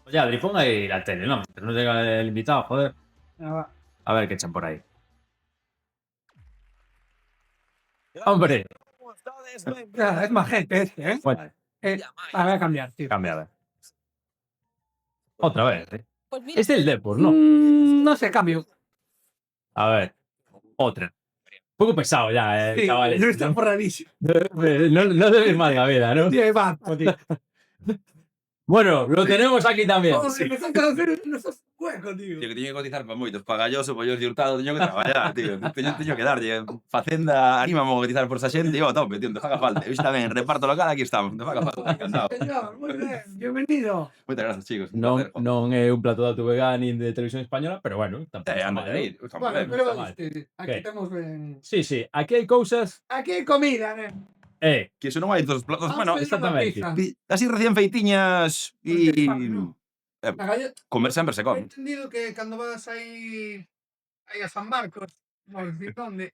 Oye, Adri, pon ahí la tele, no, pero no llega el invitado, joder. Ah, va. A ver qué echan por ahí. Hombre, Es majete este, ¿eh? bueno, Voy a cambiar, tío. cambia, a ver. Otra vez, ¿eh? Es del Depor, ¿no? No sé, cambio. A ver, otra. Un poco pesado ya, Sí, chavales. está borradísimo. No debes mal la vida, ¿no? Tío, va, tío. Bueno, lo tenemos aquí también. Joder, me falta hacer nuestros huecos, tío. Tío, que teño que cotizar para moitos, para Galloso, para Jordi Hurtado, teño que traballar, tío. Teño que darlle. Facenda, anímame a cotizar por esa xente, e eu a tope, tío, non te faga falta. Hoxe tamén, reparto local, aquí estamos, non te faga falta, encantado. Señor, muy bien, bienvenido. Moitas grazas, chicos. Un Non, placer, jo. non é un plato de auto vegano nin de televisión española, pero bueno, tampouco está Anda mal, aí, ¿no? estamos Bueno, ben. pero mal. aquí ¿Qué? estamos bien. Sí, sí, aquí hai cousas. Aquí hay comida, ¿eh? Que iso non hai dos platos, Vamos bueno, a pedir una exactamente. pizza. así recién feitiñas Porque, e... no. La galleta. Comer sempre se He come. entendido que cuando vas ahí a San Marcos, no decir dónde,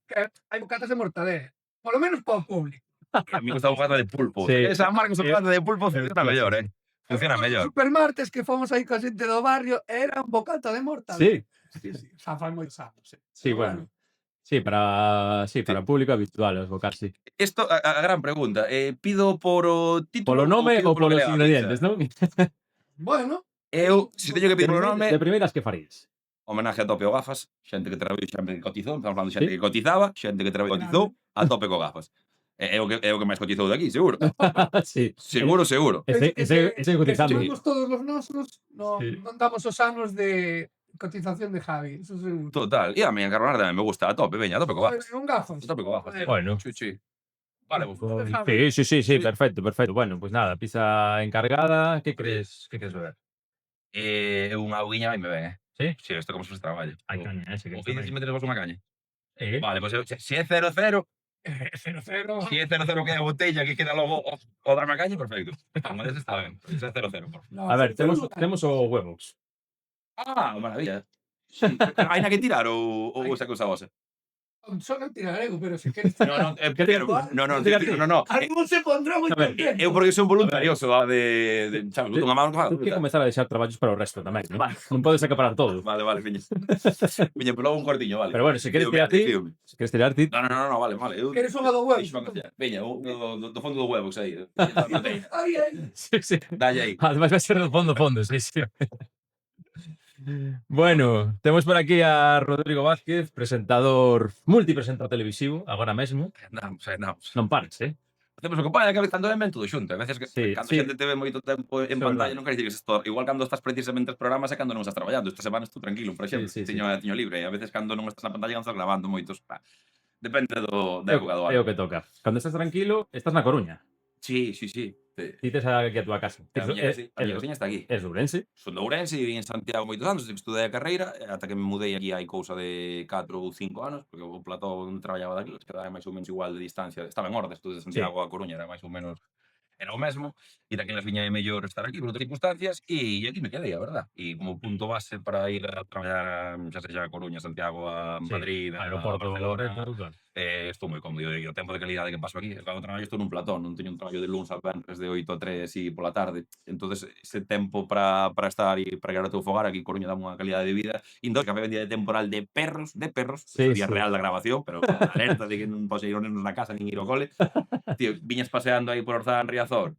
que hay bocatas de mortadela. Por lo menos para el público. A mí me gusta bocata de pulpo. Sí. Esa marca bocata de pulpo funciona clásico. mellor, Funciona Los mellor. supermartes que fomos aí ca xente do barrio era un bocata de mortadela. Sí, Sí, sí. O sea, fai moi sano, sí. sí, Pero bueno. Sí, para público habitual, os bocados, sí. Esto, a gran pregunta. Pido por o título Polo nome pido ou polo que polos leva a ingredientes, pizza? non? Bueno, Eu, se teño que pedir polo nome, De primeiras que farías? homenaje a tope o gafas, xente que traballou, xente que cotizou, estamos falando de xente Sí. que cotizaba, xente que traballou, cotizou, a tope co gafas. É o que máis cotizou de aquí, seguro. Sí. Seguro, seguro. Ese cotizando. Somos todos los nosos, no, Sí. non damos os anos de cotización de Javi, eso seguro. Total. E a mí en carbonara tamén me gusta, a tope, veña, a tope co gafas. Un gafas. A tope co gafas. Joder. Bueno. Chuchi. Vale, pues, Sí, Sí. perfecto, perfecto. Bueno, pues nada, pizza encargada. ¿Qué crees beber? unha auguiña vai me ben, Sí? Si, isto como se fose traballo. Hai caña, ese que O está que aí. dices meteres vos unha caña? Eh, Vale, pois se é 0-0, 0-0. si é 0-0 que é a botella que queda logo o darme a caña, perfecto. Como ese está ben. Se é 0-0, por favor. No, A ver, 0-0. temos o huevos. Maravilla. Sí. Hai na que tirar ou esa cousa vosa? Só non tirarego, pero se queres No, algún se pondrá moi A ver, contento. Eu porque son voluntarioso de sabes, unha mano que Tens que comezar a deixar traballos para o resto tamén, non? Non podes acaparar todo. Vale, viña. Viña, pero logo un cuartiño, vale. Pero bueno, se queres tirar ti, No, vale. Eu Queres unha do huevo? Veña, do fondo do huevos aí. Ai, ai. sí, sí. Dalle aí. Además vai ser do fondo, sí, sí. Bueno, temos por aquí a Rodrigo Vázquez, presentador, multipresentador televisivo, agora mesmo. Andamos. Non pares, Facemos o que pode, que a veces cando ven todo xunto. A veces que Sí, cando sí. xente te ve moito tempo en Eso é pantalla verdade. non quere dicir que estás igual cando estás precisamente os programas e cando non estás traballando. Esta semana estou tranquilo, por exemplo, Sí. tiño libre. E a veces cando non estás na pantalla non estás grabando moitos. Depende da É época do o ano. que toca. Cando estás tranquilo, estás na Coruña. Sí. Ti tes aquí a túa casa. A miña cociña está aquí. Es Ourense. Son de Ourense e viví en Santiago moitos anos, estudei a carreira, ata que me mudei aquí hai cousa de 4 ou 5 anos, porque o plató onde traballaba daqui, quedaba máis ou menos igual de distancia. Estaba en Ordes, desde Santiago a Coruña, era máis ou menos era o mesmo, e daquelas viña é mellor estar aquí por outras circunstancias, e aquí me quedei, a verdad. E como punto base para ir a traballar, xa sexa a Coruña, Santiago, a Madrid, a aeroporto, Barcelona, estou moi cómodo, e o tempo de calidade que paso aquí, cando traballo estou nun platón, non teño un traballo de luns a venres de 8 a 3 e pola tarde, entonces ese tempo para estar e para ir ao teu fogar, aquí en Coruña dá unha calidade de vida, e que me vendía de temporal de perros, Sí, día sí. real da grabación, pero alerta de que non podes ir os nenos na casa nin ir ao cole. Tío, viñas paseando aí por Orzán, Riazor,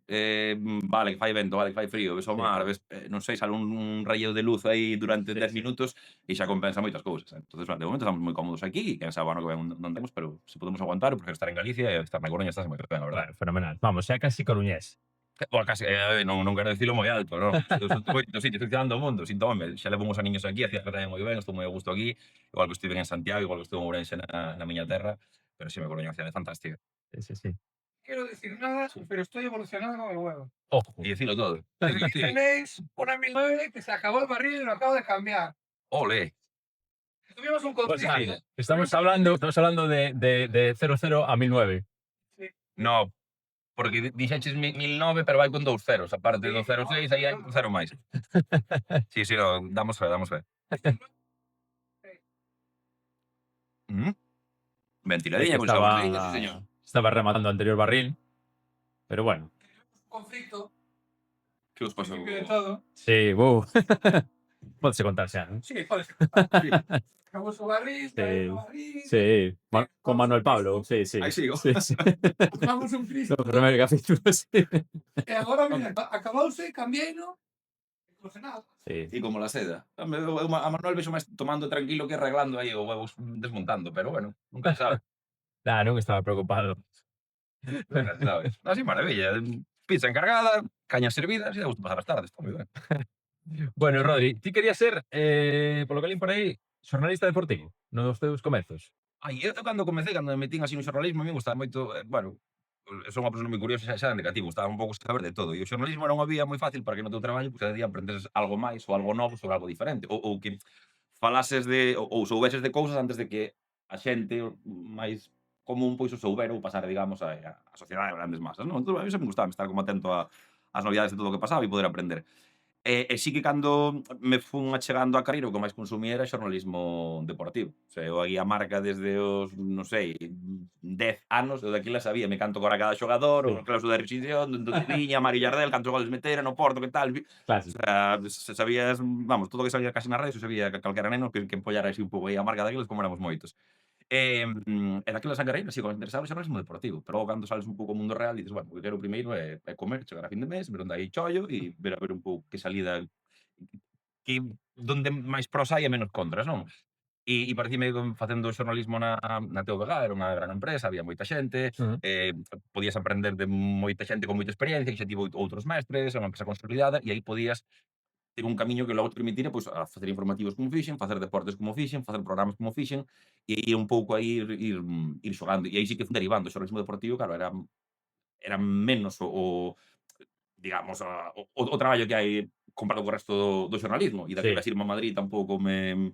vale, que fai vento, vale, que fai frío, ves o mar, ves, non sei, sale un rayo de luz aí durante 10 minutos e xa compensa moitas cousas. Entonces, de momento estamos moi cómodos aquí, e quen sabe ano que ven non temos, pero se podemos aguantar, porque estar en Galicia e estar na Coruña estás moi ben, a verdade. Bueno, fenomenal. Vamos, xa casi coruñés. Bueno, casi, non quero dicilo moi alto, non? Eu son moitos sitios, estoy tirando o mundo, sintóme, xa levo uns aniños aquí, hacía que tamén moi ben, estou moi a gusto aquí, igual que estive en Santiago, igual que estive en Ourense na miña terra, pero si me Coruña é unha cidade fantástica. Sí. Quiero decir nada, pero estoy evolucionando con el huevo. Ojo. E dicilo todo. Aquí tenéis una 1009 que se acabó el barril y lo acabo de cambiar. Ole. Tuvimos un Pues conflicto. sí, estamos hablando de 00 a 1009. No, porque dixeches 1009, pero vai con 2 ceros, aparte do 06, aí hai un cero máis. Sí, no, damos fe. Ventiladiña, con saborcillo, sí, señor. Estaba rematando o anterior barril, pero bueno. conflicto Que os pasou? Principio de todo. Sí, Pódese contar xa, non? Sí, joder. Sí. Acabou o barril, Sí, o barril. sí. Con Manuel Pablo, sí. Aí sigo. Sí. Acabamos un Cristo. No primer capítulo, sí. E agora, mira, acabouse, cambiéino. Non sei nada. Sí. E como la seda. A Manuel vexo máis tomando tranquilo que arreglando aí o huevos desmontando, pero bueno, nunca se sabe. Non estaba preocupado. Nunca se sabe. Así, maravilla. Pizza encargada, cañas servidas e da gusto pasar as tardes. Está moi ben. Bueno, Rodri, ti querías ser, polo que lín por aí, xornalista deportivo nos teus comezos. Ai, eu cando comecei, cando me metín así no xornalismo, a mí gustaba moito, bueno, son unha persona moi curiosa, xa negativo, gustaba un pouco saber de todo. E o xornalismo era unha vía moi fácil para que no teu traballo, pues, cada día aprendeses algo máis ou algo novo sobre algo diferente. Ou que falases de, ou soubeses de cousas antes de que a xente máis común pois o soubera ou pasara, digamos, a sociedade de grandes masas, non? Entón, a mí sempre gustaba estar como atento ás novidades de todo o que pasaba e poder aprender. E sí que cando me fun achegando á carreira, o que máis consumía era xornalismo deportivo. O sea, eu aquí a marca desde os, non sei, 10 anos, eu daquila sabía me canto cora cada xogador, Sí. o cláusula de rescisión, onde viña, Mario Jardel, cantos goles metera no Porto, que tal. O Clásico. sea, sabías, vamos, todo o que sabía casi na radio, sabía que calquera neno que empollara así un pouco aí a marca daqueles, como éramos moitos. E daquelas a carreira, sí, como me interesaba o xornalismo deportivo, pero logo cando sales un pouco ao mundo real, dices, bueno, o que quero primeiro é comer, chegar a fin de mes, ver onde hai chollo e ver a ver un pouco que salida, que donde máis pros hai e menos contras, non? E parecime facendo xornalismo na TVG, era unha gran empresa, había moita xente, podías aprender de moita xente con moita experiencia, que xa tivo outros mestres, era unha empresa consolidada, e aí podías ter un camiño que logo te permitira, pois, a facer informativos como fixen, facer deportes como fixen, facer programas como fixen, e ir un pouco aí ir xogando. E aí sí que fun derivando o xornalismo deportivo, claro, era menos digamos, o traballo que hai comparado co resto do xornalismo. E daquela irme a Madrid tampouco me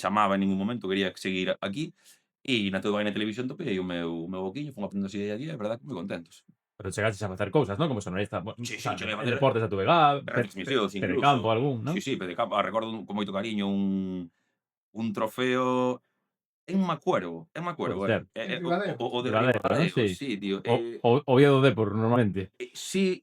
chamaba en ningún momento, quería seguir aquí. E na TVG e na televisión topei o meu boquiño, fun aprendendo así día a día, e verdad que moi contentos. Pero chegaches a facer cousas, non? Como xornalista, Sí, cheguei cheguei a en facer deportes a tu vegada, retransmisións incluso. Telecampo algún, non? Sí, Telecampo. Recordo con moito cariño un trofeo en Macuero, Pode ser. En Ribadeo. o de Ribadeo, non? Ribadeo, Sí. sí, tío. Oviedo Depor, normalmente. Sí,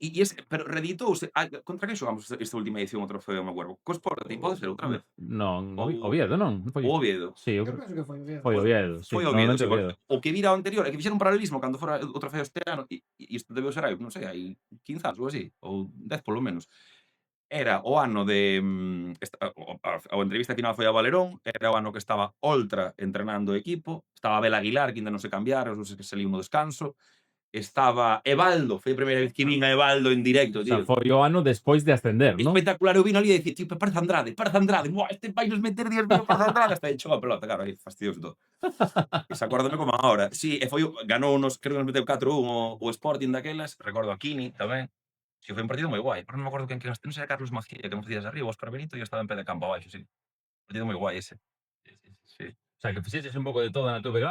pero reeditouse. Contra quen xogamos esta última edición o trofeo, me acuerdo? Co Sporting, pode ser outra vez? Non, Ou- Oviedo, non? Non foi O Oviedo. Sí, Eu penso que foi Oviedo. foi Oviedo, sí. Foi Oviedo, Normalmente sí, Oviedo. o que vira o anterior, é que fixeron un paralelismo cando fora o trofeo este ano, e isto debeu ser hai, non sei, hai 15 anos ou así, ou 10 polo menos. Era o ano de a entrevista final foi a Valerón, era o ano que estaba Oltra entrenando o equipo, estaba Abel Aguilar, que ainda non se cambiara, non sei que saliu no descanso, estaba Evaldo, foi a primeira vez que vin a Evaldo en directo, O sea, tío. foi o ano despois de ascender, non? Espectacular, eu vino ali e dicir, tío, parece Andrade, buah, este vai nos meter, Dios mío, parece Andrade, hasta echou a pelota, claro, aí fastidioso todo. E se acórdame como agora. Sí, e foi, ganou unos, creo que nos meteu 4-1 o Sporting daquelas, recordo a Kini tamén. Sí, foi un partido moi guai, pero non me acordo quen non sei, Carlos Macía, que me facías arriba, Óscar Benito, e eu estaba en pé de campo abaixo, sí. Partido moi guai ese. Sí. O sea, que fixeches un pouco de todo na TVG.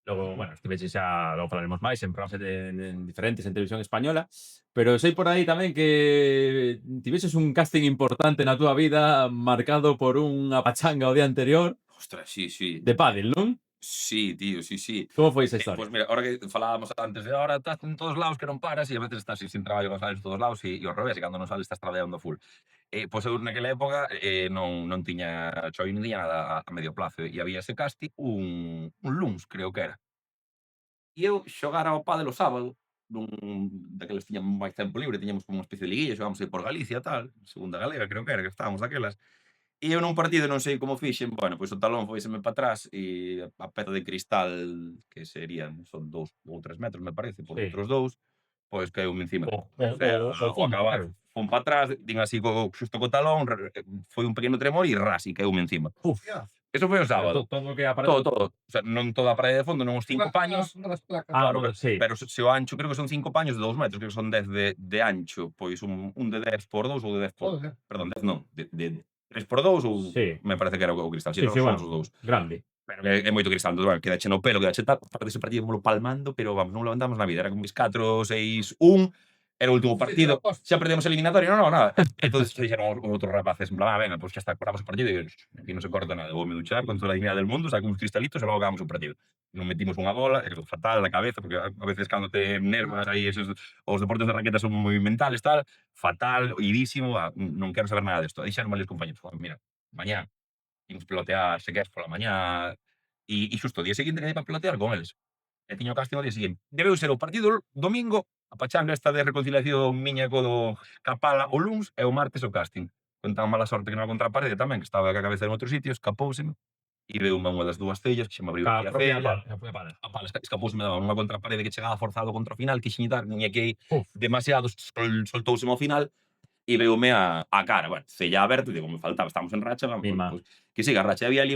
Logo, bueno, estiveches xa, logo falaremos máis en programas en diferentes en televisión española, pero sei por aí tamén que tiveses un casting importante na túa vida marcado por unha pachanga o día anterior Ostras, sí, sí. de pádel, non? Sí, tío, sí, sí. Como foi esa historia? Pois mira, ahora que falábamos antes de ahora, estás en todos lados que non paras e a veces estás sin traballo que sales en todos lados e ao revés, e cando non sales estás trabalhando full. Pois eu naquela época non tiña choi, non tiña nada a medio plazo e había ese casting un luns, creo que era. E eu xogara ao pádel o sábado, daqueles tiñamos máis tempo libre, tiñamos como unha especie de liguilla, xogamos aí por Galicia, tal, segunda galega, creo que era, que estábamos daquelas. E eu nun partido non sei como fixen, bueno, pois o talón foiseme para atrás e a peza de cristal, que serían, son 2 ou 3 metros, me parece, por Sí. outros 2, pois caeume encima. O Acabar, fun para atrás, din así xusto co talón, foi un pequeno tremor e ras, e caeume encima. Hostia. Eso foi o sábado. Todo o que aparece. Todo. O sea, non toda a parede de fondo, non os 5 paños, Unha das placas. claro, bueno, sí. pero se o ancho, creo que son 5 paños de 2 metros, creo que son 10 de ancho, pois un de 10 por 2 ou de 10 por... Joder. Perdón, 10 non, de 3 por 2 ou... Sí. Me parece que era o cristal, Sí, son bueno, os dous. grande. Pero é moito cristal, entón, bueno, quedache no pelo, quedache tal, parte dese partido mo palmando, pero vamos, non lo levantamos na vida, era como 4-6-1, era o último partido, xa perdemos a eliminatoria, non, nada. Entonces dixeron os outros rapaces, en plan, venga, pues xa está, cortamos o partido, e aquí non se corta nada, vou me duchar con toda a dignidade del mundo, saco uns cristalitos e logo acabamos o partido. non metimos unha bola, e fatal na cabeza, porque a veces cando te nervas aí, os deportes de raqueta son moi mentales, tal, fatal, irísimo, non quero saber nada desto. Dixeron varios compañeros, mira, mañá imos pelotear, se queres pola mañá, e xusto o día seguinte que para pelotear con eles. E tiño o casting o día seguinte. Debeu ser o partido domingo, a pachanga esta de reconciliación miña co Capala o luns, e o martes o casting. Con tan mala sorte que na contraparede tamén, que estaba ca cabeza en outro sitio, escapouseme, e veume unha das dúas cellas, que se me abriu A aquí a propia cella. pala. A pala escapouseme daba unha contraparede que chegaba forzado contra o final, que xiñitar, niña que Uf. demasiado, soltouseme ao final, e veume a cara, bueno, cella aberta, digo, me faltaba, estamos en racha, vamos, Mima. pues, que siga a racha. Había ali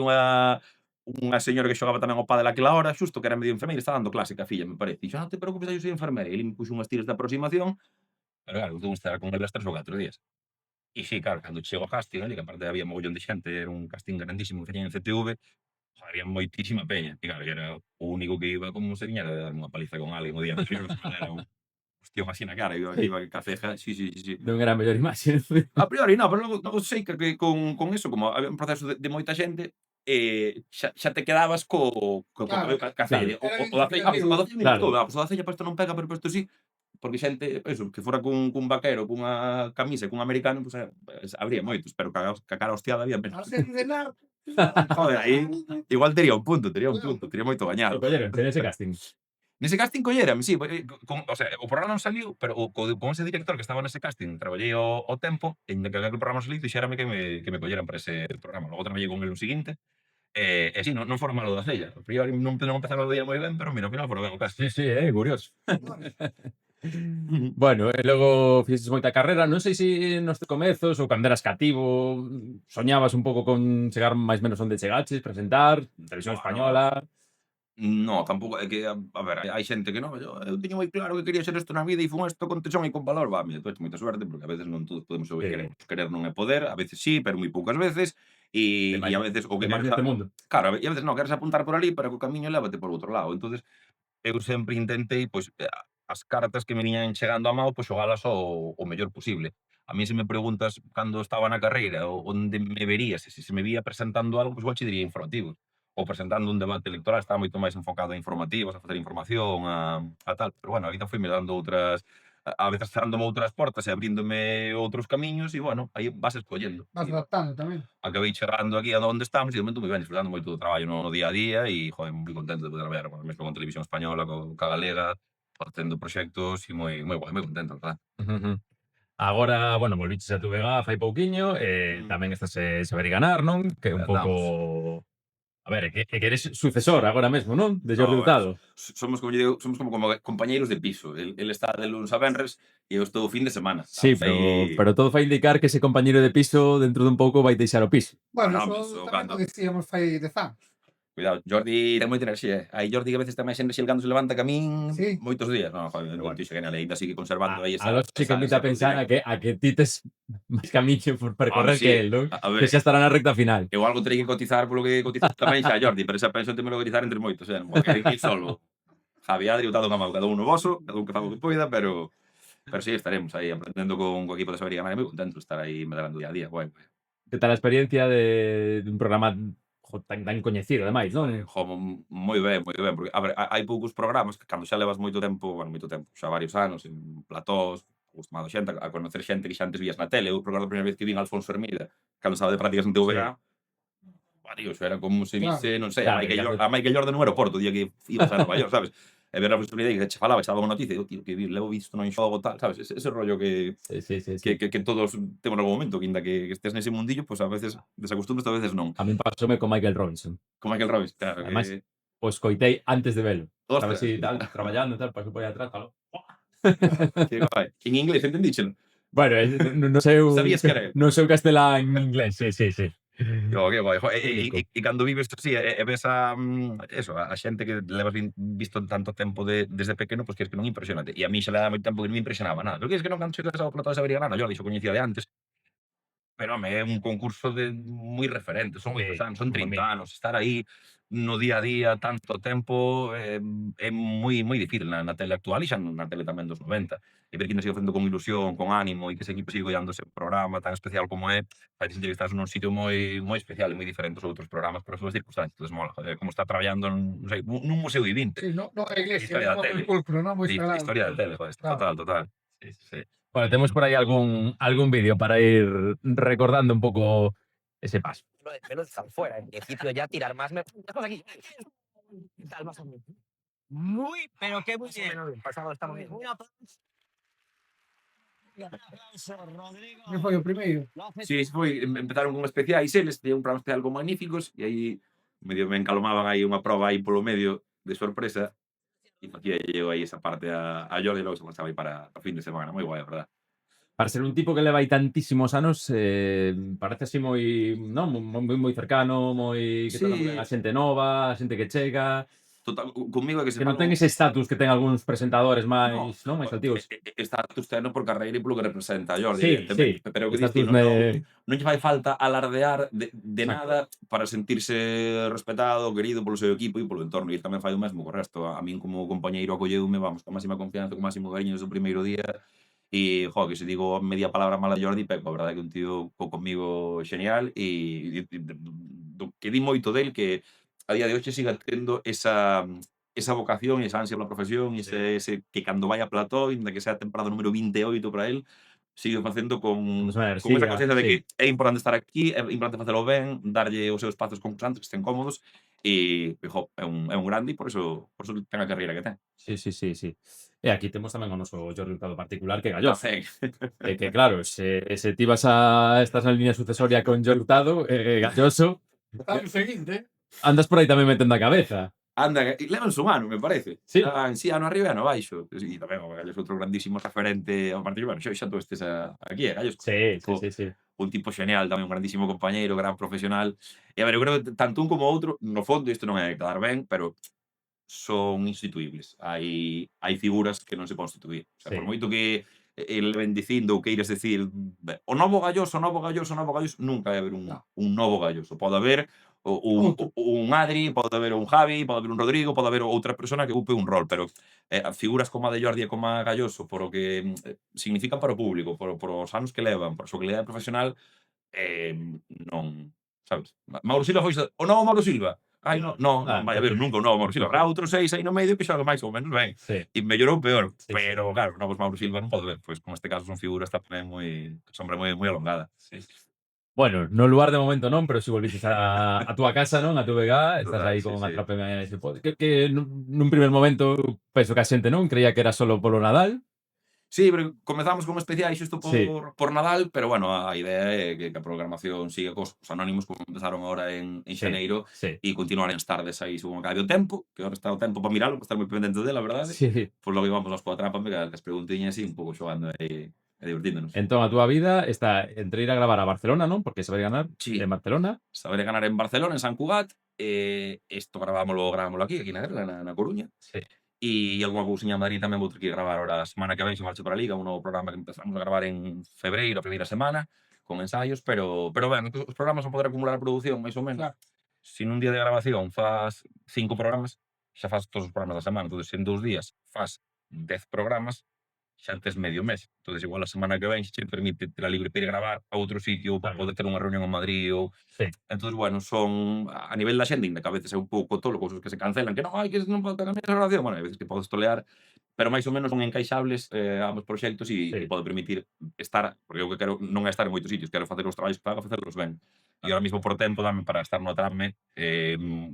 unha señora que xogaba tamén ao pádel aquela hora, xusto que era medio enfermeira, estaba dando clase ca filla, me parece. Dixo, non te preocupes, eu soy enfermeira. E ele me puxo unhas tiras de aproximación, pero claro, tuve que estar con ele as 3 ou 4 días. E sí, claro, cando chego ao casting, ali, que aparte había mogollón de xente, era un casting grandísimo que teñen en CTV, joder, había moitísima peña. E claro, que era o único que iba como se viñera de dar unha paliza con alguén o día anterior, era un hostión así na cara, iba ca ceja, sí, sí, sí, sí. Non era a mellor imaxe. A priori non, pero logo sei que con eso, como había un proceso de moita xente, xa te quedabas Claro, ca cella. era O da cella, o da cella nin Claro. todo, o da cella isto non pega, pero isto sí, porque xente, eso, que fora cun vaquero, cunha camisa e cun americano, pues, habría moitos, pero ca cara hostiada había menos. Ahora se dice nada. Joder, aí igual tería un punto, tería moito E gañado. colleron, en ese casting. Nese casting collérame, sí, o sea, o programa non saliu, pero con ese director que estaba nese casting, traballei o tempo, e inda que aquel programa saliu, dixérame que me colleran para ese programa. Logo traballei con el o seguinte, e sí, non fora malo da cella. A priori non empezaron o día moi ben, pero mira, ao final fora ben o casting. Sí, curioso. Bueno, e logo fixes moita carreira, non sei se nos comezos ou cando eras cativo soñabas un pouco con chegar máis menos onde chegaches, presentar, televisión española. No, tampouco, é que, a ver, hai xente que non, eu teño moi claro que quería ser isto na vida e fun isto con tesón e con valor, mira, tu moita suerte, porque a veces non todos podemos ser o que queremos. Querer non é poder, a veces sí, pero moi poucas veces, e a veces o que máis queres neste mundo. claro, e a veces non, queres apuntar por ali, pero que o camiño lévate por outro lado. Entonces, eu sempre intentei, pois, as cartas que me viñan chegando a mao, pois xogalas o mellor posible. A mí se me preguntas cando estaba na carreira onde me verías, se me vía presentando algo, pois igual che diría informativos, ou presentando un debate electoral, estaba moito máis enfocado a informativos, a facer información, a tal. Pero bueno, a vida foi me dando outras, a veces cerrándome outras portas e abríndome outros camiños, e bueno, aí vas escollendo. Vas adaptando tamén. Acabei chegando aquí a onde estamos, e de momento moi ben, disfrutando moito do traballo no día a día, e joder, moi contento de poder traballar mesmo con Televisión Española, ca Galega, facendo proxectos, e moi guai, moi contento, verdad. Agora, bueno, volviches a tu Vega fai pouquiño, tamén estás en Saber e Ganar, non? Que é un pouco... A ver, que eres sucesor agora mesmo, non? De Jordi No, Hurtado. somos como lle digo, somos como compañeiros de piso. El está de luns a venres e eu estou o fin de semana. Sí, Estamos aí- pero todo fai indicar que ese compañeiro de piso dentro dun pouco vai deixar o piso. Bueno, No, eso pero tamén cando- o dicíamos fai 10 anos. Cuidado, Jordi ten moita enerxía. Hai Jordi que a veces ten máis enerxía cando se levanta que a min Sí. moitos días. No, joder, un tío genial, ainda sigue conservando aí esa... A los sí que invita a pensar a que ti tes máis camiño por percorrer sí. que el, non? A ver, Que xa estará na recta final. eu algo terei que cotizar polo que cotizas tamén xa Jordi, pero esa pensión temelo cotizar entre moitos, non porque hai que ir solo. Javi Adri, o dado unha mão, cada un no voso, cada un que faga o que poida, pero sí, estaremos aí aprendendo con o equipo de Saber e Ganar, moi contento de estar aí medrando día a día, guai. Que tal a experiencia de un programa tan coñecido, ademais, non? Jo, moi ben, porque a ver, hai poucos programas que cando xa levas moito tempo, xa varios anos en platós, acostumado xente a conocer xente que xa antes vías na tele. Eu, recordo a primeira vez que vin a Alfonso Hermida, cando estaba de prácticas en TVG, tío, eso era como se vise, non sei, Claro, a Michael Jordan no aeroporto, o día que ibas a Nova York, sabes? E ver a Alfonso Hermida que che falaba, che daba unha noticia, e eu, tío, que levo visto non xogo, tal, sabes? Ese rollo que Sí. que todos temos en algún momento, que inda que estés nese mundillo, pues a veces desacostumbras, a veces non. A min pasoume con Michael Robinson. Con Michael Robbins, claro, Además, que... o escoitei antes de velo. Estaba Ostras. así, tal, traballando, tal, pasou por aí atrás, falou. Que guai. En inglés, entendíchelo? Bueno, non sei Sabías que era eu? non sei castelán en inglés, sí. Jo, que guai. Único. E cando vives así, e ves a a xente que levas visto tanto tempo desde pequeno, pois que non impresionante. E a mí xa le daba moito tempo que non me impresionaba nada. Pero que es que non cando chegas ao plató de Saber e Ganar, yo dixo coñecía de antes, pero home, é un concurso de moi referente, son moitos Sí, anos, son como 30 mínimo. anos, estar aí no día a día tanto tempo é moi difícil na tele actual e xa na tele tamén dos 90. E ver que nos sigue facendo con ilusión, con ánimo e que ese equipo sigue collando ese programa tan especial como é, fai sentir que estás nun sitio moi especial e moi diferente aos outros programas por as súas circunstancias. Entonces, mola, joder, como está traballando non sei, nun museo I-20. Sí, no a iglesia, Historia da no tele. el pulcro, ¿no? Moi sagrado. Historia da tele, joder, Claro. total. Sí, sí, sí. Bueno, tenemos por ahí algún vídeo para ir recordando un poco ese paso. Menos están fuera. En principio ya tirar más. Estamos aquí. ¿Qué tal, más o menos? Muy, pero qué muy bien. Pasado estamos bien. Un aplauso. Un aplauso, Rodrigo. Que foi o primeiro? Sí, foi, empezaron con especiais eles, teñen un programa especial con Magníficos, e aí medio me encalomaban aí unha proba aí polo medio de sorpresa, e facía eu aí esa parte a Jordi, e logo se marchaba aí para fin de semana, moi guai, a verdad. Para ser un tipo que leva aí tantísimos anos, parece así moi, non, moi cercano, moi que trata moi ben Sí, a xente nova, a xente que chega, total, comigo é que se que non fala ten ese status que ten algúns presentadores no, máis, non, máis antigos. status teno por carreira e polo que representa a Jordi, Sí, evidentemente, sí, pero o que status diste, de non lle fai falta alardear de exacto. nada para sentirse respetado, querido polo seu equipo e polo entorno, e tamén fai o mesmo co resto. A min como compañeiro acolleume, vamos, con máxima confianza, con máximo cariño desde o primeiro día, e, jo, que se digo media palabra mala de Jordi, peco, a verdade que un tío comigo xenial, e do que di moito del que a día de hoxe siga tendo esa vocación e esa ansia pola profesión e Sí. ese que cando vai a plató, inda que sea a temporada número 28 para él, sigue facendo Con esa con esa enerxía, consciencia de sí. que é importante estar aquí, é importante facelo ben, darlle os seus espazos concursantes que estén cómodos e, jo, é un grande e por eso ten a carreira que ten. Sí, sí, sí, sí. E aquí temos tamén o noso Jordi Hurtado particular, que é Galloso. Tamén. Que claro, se ti estás na línea sucesoria con Jordi Hurtado, Galloso, Ano seguinte, andas por aí tamén metendo a cabeza. Anda, e levanse un ano, me parece. Sí. Sí, ano arriba e ano abaixo. E tamén o Gallos outro grandísimo referente ao partido. Bueno, xa tú estes aquí, Gallos. Sí, sí, sí, sí. Un tipo xenial, tamén un grandísimo compañeiro, gran profesional. E a ver, eu creo que tanto un como o outro, no fondo, isto non é quedar ben, pero son instituíbles. Hai figuras que non se poden sustituir. O sea, Sí. por moito que el ven dicindo ou queiras decir o novo Galloso, nunca vai haber un novo Galloso. Pode haber un Adri, pode haber un Javi, pode haber un Rodrigo, pode haber outra persona que ocupe un rol, pero figuras como a de Jordi e como a Galloso, por o que significan para o público, por os anos que levan, por a súa calidade profesional, non, sabes? Mauro Silva foi o novo Mauro Silva. Ai, non vai haber nunca un novo Mauro Silva. Habrá outros 6 aí no medio que xogan máis ou menos ben. Sí. E mellor ou peor. Sí, Pero, claro, novos Mauro Silva non pode ver. Pois, con este caso, son figuras tamén sombra moi alongada. Sí. Bueno, no lugar de momento non, pero si volviches a túa casa, non? A tu vegá, estás Total, aí sí, con sí. Atrápeme se pode. Que nun primer momento penso que a xente non creía que era solo polo Nadal. Sí, pero comezamos con especiais xusto Sí. por Nadal, pero bueno, a idea é que a programación siga cos anónimos como empezaron agora en Sí, xaneiro sí. e continuar en tardes aí según acabe o tempo, que agora está o tempo para miralo, para estar moi pendente dela, verdade? Sí. Pois logo íbamos nós coa Atrápame, que as preguntiñas así, un pouco xogando e divertíndonos. Entón, a túa vida está entre ir a gravar a Barcelona, non? Porque se vai ganar Sí. en Barcelona. Saber ganar en Barcelona, en Sant Cugat, isto gravámoslo aquí na Guerra, na Coruña. Sí. E algunha cousiña en Madrid tamén vou ter que gravar ahora a semana que ven, se marcho para a Liga, un novo programa que empezamos a gravar en febreiro, a primeira semana, con ensaios, pero ben, os programas van poder acumular a produción, máis ou menos. Claro. Se nun día de grabación fas 5 programas, xa fas todos os programas da semana. Entón, se en 2 días fas 10 programas, xa tes medio mes. Entón, igual a semana que ven xe te permite ter a libre para ir gravar a outro sitio, para poder ter unha reunión en Madrid ou... Sí. Entón, bueno, son a nivel da xenda, inda que a veces é un pouco tolo, cousas que se cancelan, que non, que non pode cambiar a grabación. Bueno, hai veces que podes tolear, pero máis ou menos son encaixables ambos proxectos e Sí. pode permitir estar, porque eu que quero non é estar en moitos sitios, quero facer os traballos que fago, facerlos ben. E ahora mesmo por tempo dame para estar no Atrápame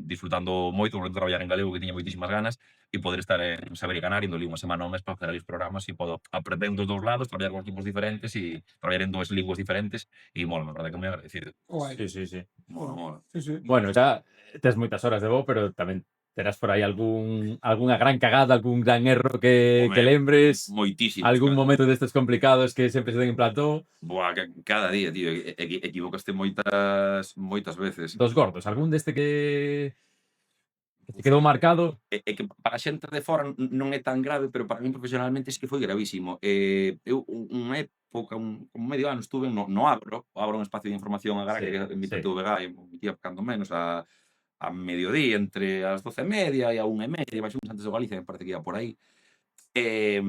disfrutando moito, volvendo a traballar en galego, que tiña moitísimas ganas, e poder estar en Saber e Ganar, indo ali unha semana ao mes para facer ali os programas e podo aprender dos dous lados, traballar con equipos diferentes e traballar en dúas linguas diferentes e mola, a verdade que moi agradecido. guai. Sí, sí. Mola. Sí, sí. Bueno, xa tes moitas horas de voo, pero tamén terás por aí algunha gran cagada, algún gran erro que Home, lembres, Moitísimos. algún momento destes complicados que sempre se den en plató. Buah, cada día, tío, equivocaste moitas veces. Dos gordos, algún deste que Se quedou marcado. É que para a xente de fora non é tan grave, pero para min profesionalmente sí que foi gravísimo. Eu unha época, como medio ano estuve no Abro un espacio de información agraria Sí, que emite sí. a TVG e emitía cando menos a mediodía, entre as 12:30 e a 1:30, máis ou menos antes de Galicia, me parece que ia por aí. E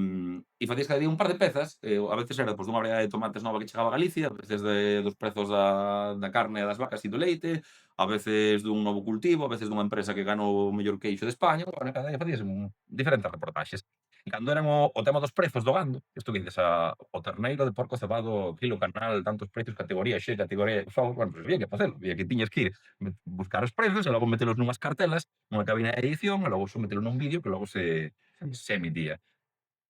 facías cada día un par de pezas, a veces era pois, dunha variedade de tomates nova que chegaba a Galicia, a veces dos prezos da carne e das vacas e do leite, a veces dun novo cultivo, a veces dunha empresa que ganou o mellor queixo de España, bueno, cada día facías diferentes reportaxes. E cando eran o tema dos prezos do gando, isto que dices, o terneiro de porco cebado, kilo canal, tantos precios, categoría X, categoría X, bueno, pues había que facelo, había que tiñas que ir buscar os prezos e logo metelos nunhas cartelas, nunha cabina de edición, e logo sometelo nun vídeo que logo se emitía.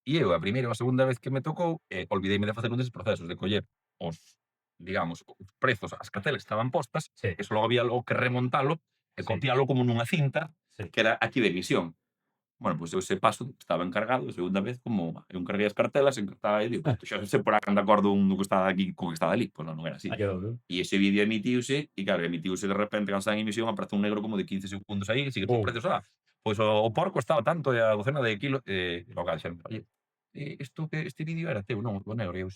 E eu, a primeira ou a segunda vez que me tocou, olvideime de facer un deses procesos, de coller os prezos, as cartelas que estaban postas, Sí. eso logo había logo que remontalo e Sí. copialo como nunha cinta, Sí. que era aquí de emisión. Bueno, pois eu ese paso estaba encargado, a segunda vez, como eu encarguei as cartelas, encartaba e digo, xa se porán de acordo un do que estaba aquí co que estaba ali. Pois non era así. Aí quedou, non? E ese vídeo emitiuse, e claro, emitiuse de repente, cando estaba en emisión, aparece un negro como de 15 segundos aí, e sigue os prezos, pois o porco estaba tanto, e a docena de kilo, e logo dixeron, oye, este vídeo era teu, non, o negro, e eu,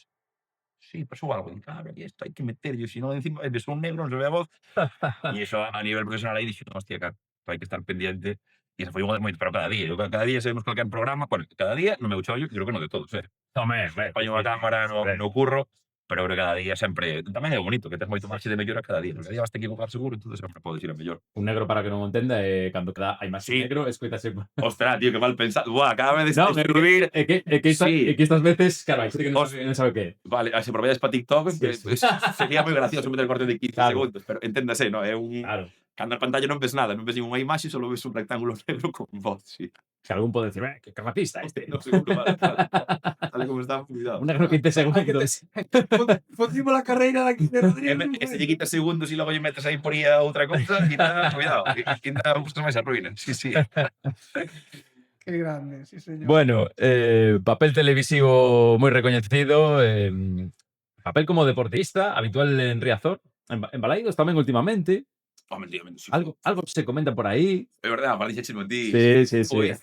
sí, pasou algo, e claro, e isto hai que meterlle, se non encima, ves un negro, non se ve a voz, e iso a nivel profesional aí dixo, hostia, claro, hai que estar pendiente, e esa foi unha das moitas, pero cada día, cada día sabemos calquer programa, bueno, cada día no meu chollo, creo que no de todos, Home, Poño unha cámara hombre. no curro, pero creo que cada día sempre, tamén é bonito, que tes moito marxe de mellora cada día, cada día vas te equivocar seguro, entón sempre podes ir a mellor. Un negro, para que non o entenda, cando queda a imaxe Sí. negro, escoítase. Ostras, tío, que mal pensado. Buah, cada vez No, escribir. é que Sí. estas veces, claro, hai xente que non Os- sabe que é. Vale, se aproveitas para TikTok, Sí, sí. pues, sería moi gracioso meter corte de 15 Claro. segundos, pero enténdase, no? É un... Claro. Cando a pantalla non ves nada, non ves unha imaxe, só ves un rectángulo negro con voz, sí. Que algún pode decir, que racista este. No, seguro, vale, vale como está, cuidado. Un negro 15 segundos. Fodimos la carreira daqui de Rodrigo. E se lle quitas segundos e logo lle metes aí por aí a outra cousa, quita, cuidado, quita buscas máis a ruína. Sí, sí. Qué grande, sí, señor. Bueno, papel televisivo moi recoñecido, papel como deportista, habitual en Riazor, en Balaídos tamén últimamente. Home, tío, sí. Algo se comenta por aí. É verdade, vale, dixéchesmo ti. Sí, sí, sí. Oye,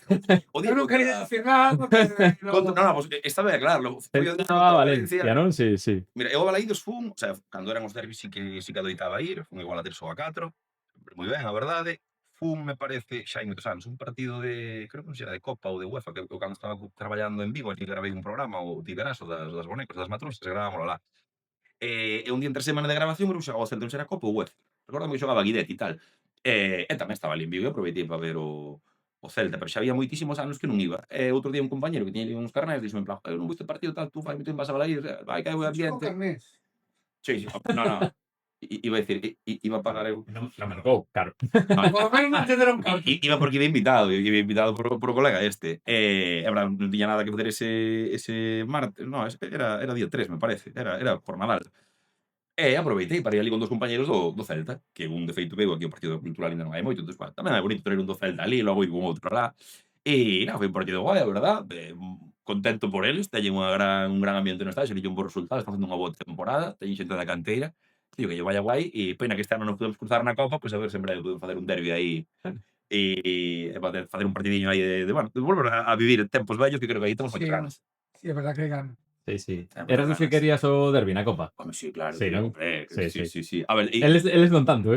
Eu non quería decir nada, porque... No, pues está ben, claro. Foi o No, a Valencia, non? Sí, sí. Mira, eu a Balaídos fun, o sea, cando eran os derbis sí que adoitaba ir, fun igual a 3 ou a 4, sempre moi ben, a verdade. Fun, me parece, xa hai moitos anos, un partido de, creo que non sei, era de Copa ou de UEFA, que eu cando estaba traballando en Vigo, aquí gravei un programa, o Tigaraso, das bonecos, das matrusas, gravámoslo lá. E un día entre semana de grabación, eu xogaba o Celta, non sei, era Copa ou UEFA. Recordo que xogaba Guidet e tal. E tamén estaba ali en Vigo e aproveitei para ver o Celta, pero xa había moitísimos anos que non iba. E outro día un compañero que tiña ali uns carnés dixo en plan, eu non viste partido tal, tú fai moito en vas a Balaídos, vai que hai o ambiente. Sí, no. Iba a decir, iba a pagar eu. Non me tocou, claro. Por lo menos non te deron carta. Iba porque iba invitado por o colega este. E non tiña nada que fazer ese martes, no, era día 3, me parece, era por Nadal. E aproveitei para ir ali con dos compañeros do Celta, que un de feito veu aquí o partido cultural ainda non hai moito, entón, tamén é bonito tener un do Celta ali, logo ir con outro lá. E foi un partido guai, a verdad, contento por eles, teñen un gran ambiente no estadio, se un bo resultado, están facendo unha boa temporada, teñen xente da canteira, tío, que lle vaya guai, e pena que este ano non podemos cruzar na Copa, pois a ver se en breve podemos facer un derbi aí, e facer un partidiño aí de volver a vivir tempos vellos, que creo que aí temos moitas ganas. Sí, é verdad que ganas. Sí, sí. Eras dos que querías o derbi na Copa? Home, sí, claro. Sí, non? Sí. A ver, Eles non tanto,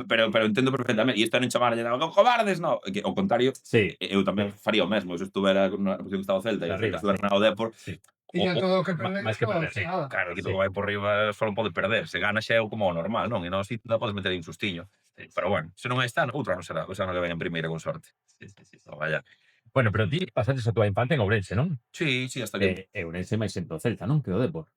pero entendo perfectamente. E isto non chamarlle cobardes, no. Que, ao contrario, Sí. eu tamén faría o mesmo. Se estuvera na posición que estaba o Celta e estuvera na o Depor, Tiña todo o que perder. máis que perder, sí. nada. claro, o equipo que vai por riba só non pode perder. Se gana xa é como o normal, non? E non si non podes meter aí un sustiño. Pero bueno, se non é este ano, outro ano será. O sea, non que vai en primeira con sorte. Sí. Vaya. Bueno, pero ti pasaste a tua infante en Ourense, non? Sí, hasta que... Ourense máis xente do Celta, non? Que o Depor.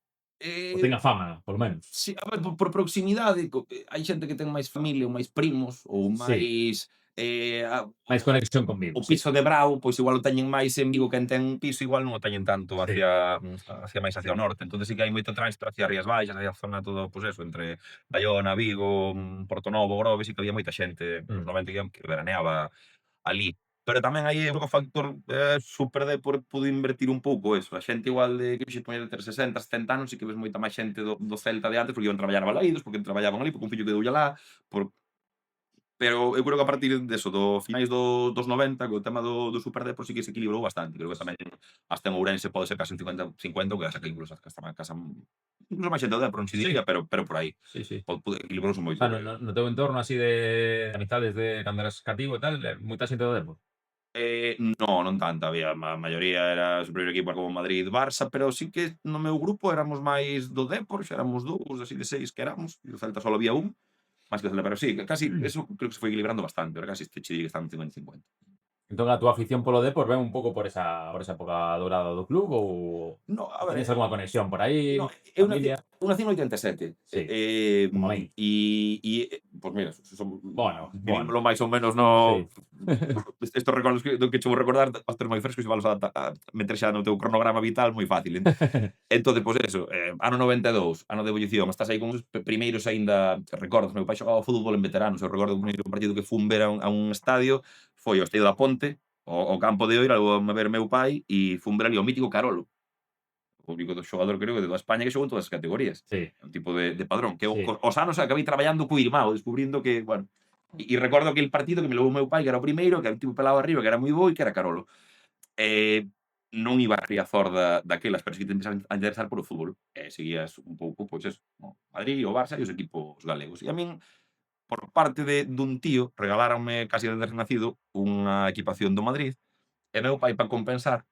O ten a fama, por lo menos. Sí, a ver, por proximidade, hai xente que ten máis familia ou máis primos ou máis... máis conexión con Vigo. O piso de Brau, pois igual o teñen máis en Vigo, quen ten piso igual non o teñen tanto hacia máis hacia o norte. Entonces sí que hai moito tránsito hacia Rías Baixas, hacia a zona todo, pois eso, entre Bayona, Vigo, Portonovo, Grove, sí que había moita xente, nos 90 que veraneaba ali. Pero tamén hai outro factor super de pudo invertir un pouco eso. A xente igual de que poñer entre 60 e 70 anos, sí que ves moita máis xente do Celta de antes, porque iban traballar a Balaídos, porque traballaban ali, porque un fillo quedou lá, por Pero eu creo que a partir deso, do finais dos 90, co tema do Superdepor, sí que se equilibrou bastante. Creo que tamén hasta en Ourense pode ser casi un 50-50, que hasta que incluso hasta incluso máis xente do Depor, non se diría, pero por aí. Sí, sí. Equilibrouse moito. Ah, no teu entorno así de amistades de cando eras cativo e tal, moita xente do Depor? Non tanta, había a maioría era o primeiro equipo era como Madrid, Barça, pero sí que no meu grupo éramos máis do Depor, xa éramos 2, así de 6 que éramos, e o Celta só había un, máis que o Celta, pero sí, casi, eso creo que se foi equilibrando bastante, ahora casi che digo que están 50-50. Entón a túa afición polo Depor ven un pouco por esa época dorada do club ou No, a ver, tenes algunha conexión por aí, no, eu familia? nací no 87. Sí, como a min. Pois mira, son Bueno. vivímolo máis ou menos no Sí. estos recordos que che vou recordar, os ter moi frescos e valos a meter xa no teu cronograma vital moi fácil. Entón, pois eso, ano 92, ano de ebullición, estás aí con os primeiros aínda recordos. Meu pai xogaba ao fútbol en veteranos, eu recordo o primeiro partido que fun ver a un estadio, foi ao Estadio da Ponte, ao campo de Oira, levou a ver meu pai e fun ver ali o mítico Carolo. O único do xogador, creo, de toda España que xogou en todas as categorías. Sí. É un tipo de padrón. Que Sí. os anos acabei traballando co irmão, descubrindo que, bueno, e recordo aquele partido que me levou meu pai, que era o primeiro, que era un tipo pelado arriba, que era moi bo e que era Carolo. Non iba a Riazor daquelas, pero sí que te empezaba a interesar polo fútbol. Seguías un pouco, pois eso, Madrid, o Barça e os equipos galegos. E a min, por parte dun tío, regaláronme casi desde nacido unha equipación do Madrid, e meu pai, para compensar,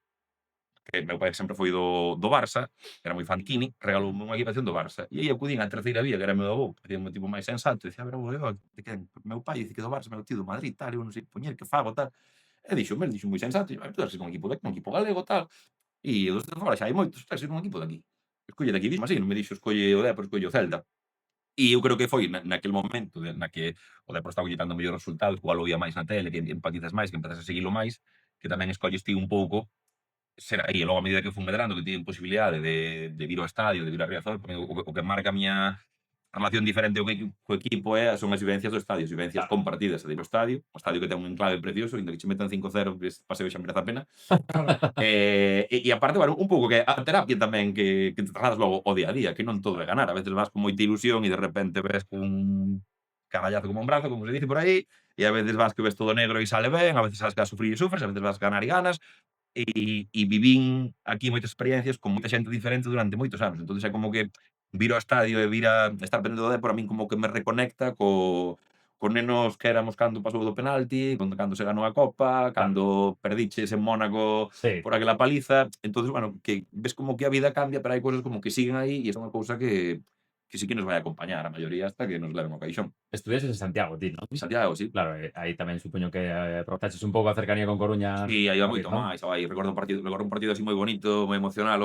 que meu pai sempre foi do Barça, era moi fanquini, regaloume unha equipación do Barça. E aí acudín á terceira vía, que era meu avó, que era un tipo máis sensato, e dicía, a ver, avó, de quen? Meu pai dice que do Barça, meu tío do Madrid, tal, eu non sei poñer, que fago, tal. E dixo moi sensato, e tú eres un equipo un equipo galego, tal. E dos de fora xa hai moitos, eres un equipo de aquí. Escolle de aquí mismo, así, non me dixo escolle o Depor, escolle o Celta. E eu creo que foi naquel momento na que o Depor estaba quitando mellores resultados, igual o vía máis na tele, que empatizas máis, que empezas a seguilo máis, que tamén escolles ti un pouco ser aí. E logo, a medida que fun medrando, que tiven posibilidade de vir ao estadio, de vir a Riazor, o que marca a miña relación diferente co equipo son as vivencias do estadio, as vivencias compartidas de ir ao estadio, o estadio que ten un enclave precioso, inda que che metan 5-0, paseo xa merece a pena. E aparte, bueno, un pouco que a terapia tamén que te trasladas logo ao día a día, que non todo é ganar, a veces vas con moita ilusión e de repente ves un carallazo como un brazo, como se dice por aí, e a veces vas que ves todo negro e sale ben, a veces sabes que vas a sufrir e sufres, a veces vas a ganar e ganas, e vivín aquí moitas experiencias con moita xente diferente durante moitos anos. Entón é como que vir ao estadio e vir a estar pendente do Depor a min como que me reconecta co nenos que éramos cando pasou do penalti, cando se ganou a Copa, cando perdiches en Mónaco Sí. por aquela paliza. Entonces, bueno, que ves como que a vida cambia, pero hai cousas como que siguen aí e é unha cousa que sí que nos vai acompañar a maioría hasta que nos leven ao caixón. Estudiases en Santiago, ti, non? Santiago, sí. Claro, aí tamén supoño que aprovechaches un pouco a cercanía con Coruña. Sí, aí va moito ¿no? máis. Aí recordo un partido así moi bonito, moi emocional,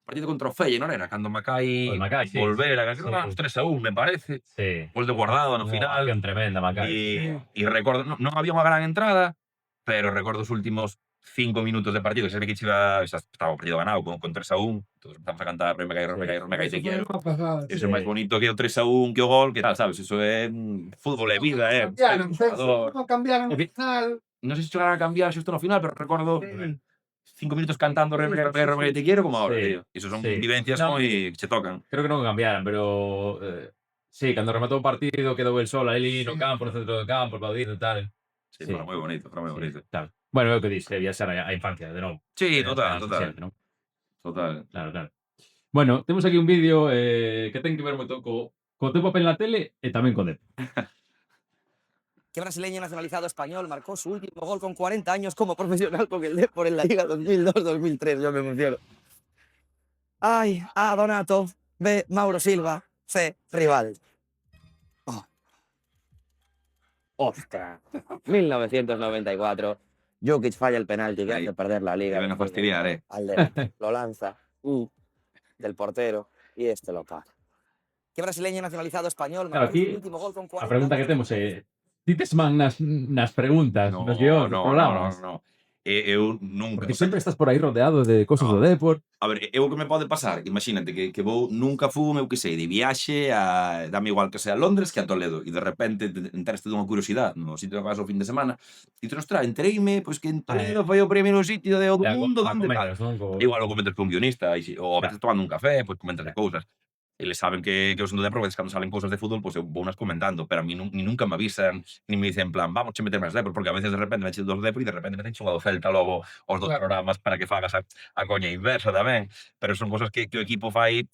partido contra o Feyenoord, non era? Cando Macai O de Macai, sí. volvera, que Sí. creo que ganamos 3-1, me parece. Sí. Gol de Guardado no final. Acción tremenda, Macai. E recordo, non había unha gran entrada, pero recordo os últimos 5 minutos de partido, que se ve que xa estaba o partido ganado con 3-1, todos empezamos a cantar me cae, te quiero. Eso é máis bonito que o 3-1, que o gol, que tal, sabes? Eso é fútbol é vida, Cambiaron no final. Non sei se chegaron a cambiar xusto no final, pero recordo 5 minutos cantando me te quiero como ahora, tío. Eso son vivencias moi que che tocan. Creo que non cambiaran, pero sí, cando rematou o partido quedou el sol ali no campo, no centro do campo, aplaudindo e tal. Sí, foi moi bonito, Claro. Bueno, é o que diste, viaxar a infancia, de novo. Sí, total. ¿no? Total. Claro. Bueno, temos aquí un vídeo que ten que ver moito co teu papel na tele e tamén co Depor. ¿Qué brasileño nacionalizado español marcó su último gol con 40 años como profesional con el Depor en la Liga 2002-2003? Yo me emociono. Ay, A. Donato. B. Mauro Silva. C. Rival. Oh. ¡Ostras! 1994. Jokic falla el penalti que Ahí. hace perder la Liga. Te ven a fastidiar, Al Depor. Lo lanza. Del portero. Y este lo para. ¿Qué brasileño nacionalizado español Claro, marcó su aquí último gol con 40 a pregunta que temos é ti tes man nas preguntas, nos guións, nos programas. No. Eu nunca. Porque sempre estás por aí rodeado de cosas do Depor. A ver, eu o que me pode pasar, imagínate que vou, nunca fui, eu que sei, de viaxe a, dame igual que sea a Londres que a Toledo, e de repente enteraste dunha curiosidade no sitio que vas o fin de semana, e te ostras, entereime, pois que en Toledo foi o primeiro sitio do mundo, donde tal. Igual o comentas con un guionista, ou a veces tomando un café, pois comentas de cousas. eles saben que eu son do Depor, porque cando salen cousas de fútbol, pois eu vou nas comentando, pero a mí ni nunca me avisan, ni me dicen en plan, vamos che meter máis Depor, porque a veces de repente me eches dos Depor e de repente me ten xogado Celta logo os dos Claro. programas para que fagas a coña inversa tamén, pero son cosas que o equipo fai,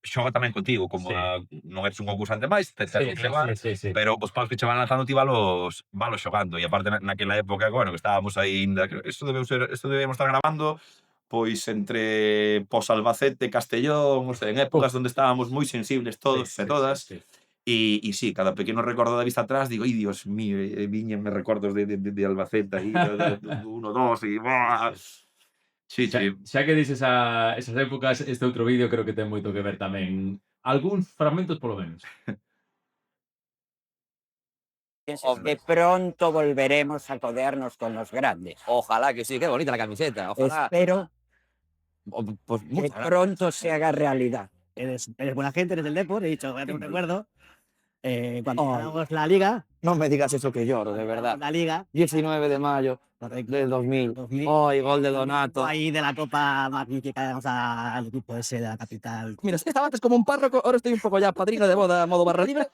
xoga tamén contigo, como Sí. non eres un concursante máis, te tens que levar, sí. pero os paus que che van lanzando ti valos xogando, e aparte naquela época, bueno, que estábamos aí ainda, isto debemos estar grabando pois entre Albacete, Castellón, o sea, en épocas onde estábamos moi sensibles todos e todas. Sí. E sí, cada pequeno recordo da vista atrás digo, ai Dios mío, viñenme recordos de Albacete aí, do 1-2 e buah. Sí, sí. Xa que dices esas épocas, este outro vídeo creo que ten moito que ver tamén. Algúns fragmentos, polo menos. De pronto volveremos a codearnos con los grandes. Ojalá que sí, qué bonita la camiseta. Ojalá. Espero Pues que muchas gracias. pronto se haga realidad. Eres buena gente, eres del Depor, he dicho, voy a tener un recuerdo. Cuando Ay. ganamos la Liga, No me digas eso que lloro, de verdad. la Liga, 19 de mayo del 2000. 2000. Ay, gol de Donato. ahí de la Copa magnífica, al equipo ese de la capital. Mira, estaba antes como un párroco, ahora estoy un poco ya padrino de boda, modo barra libre.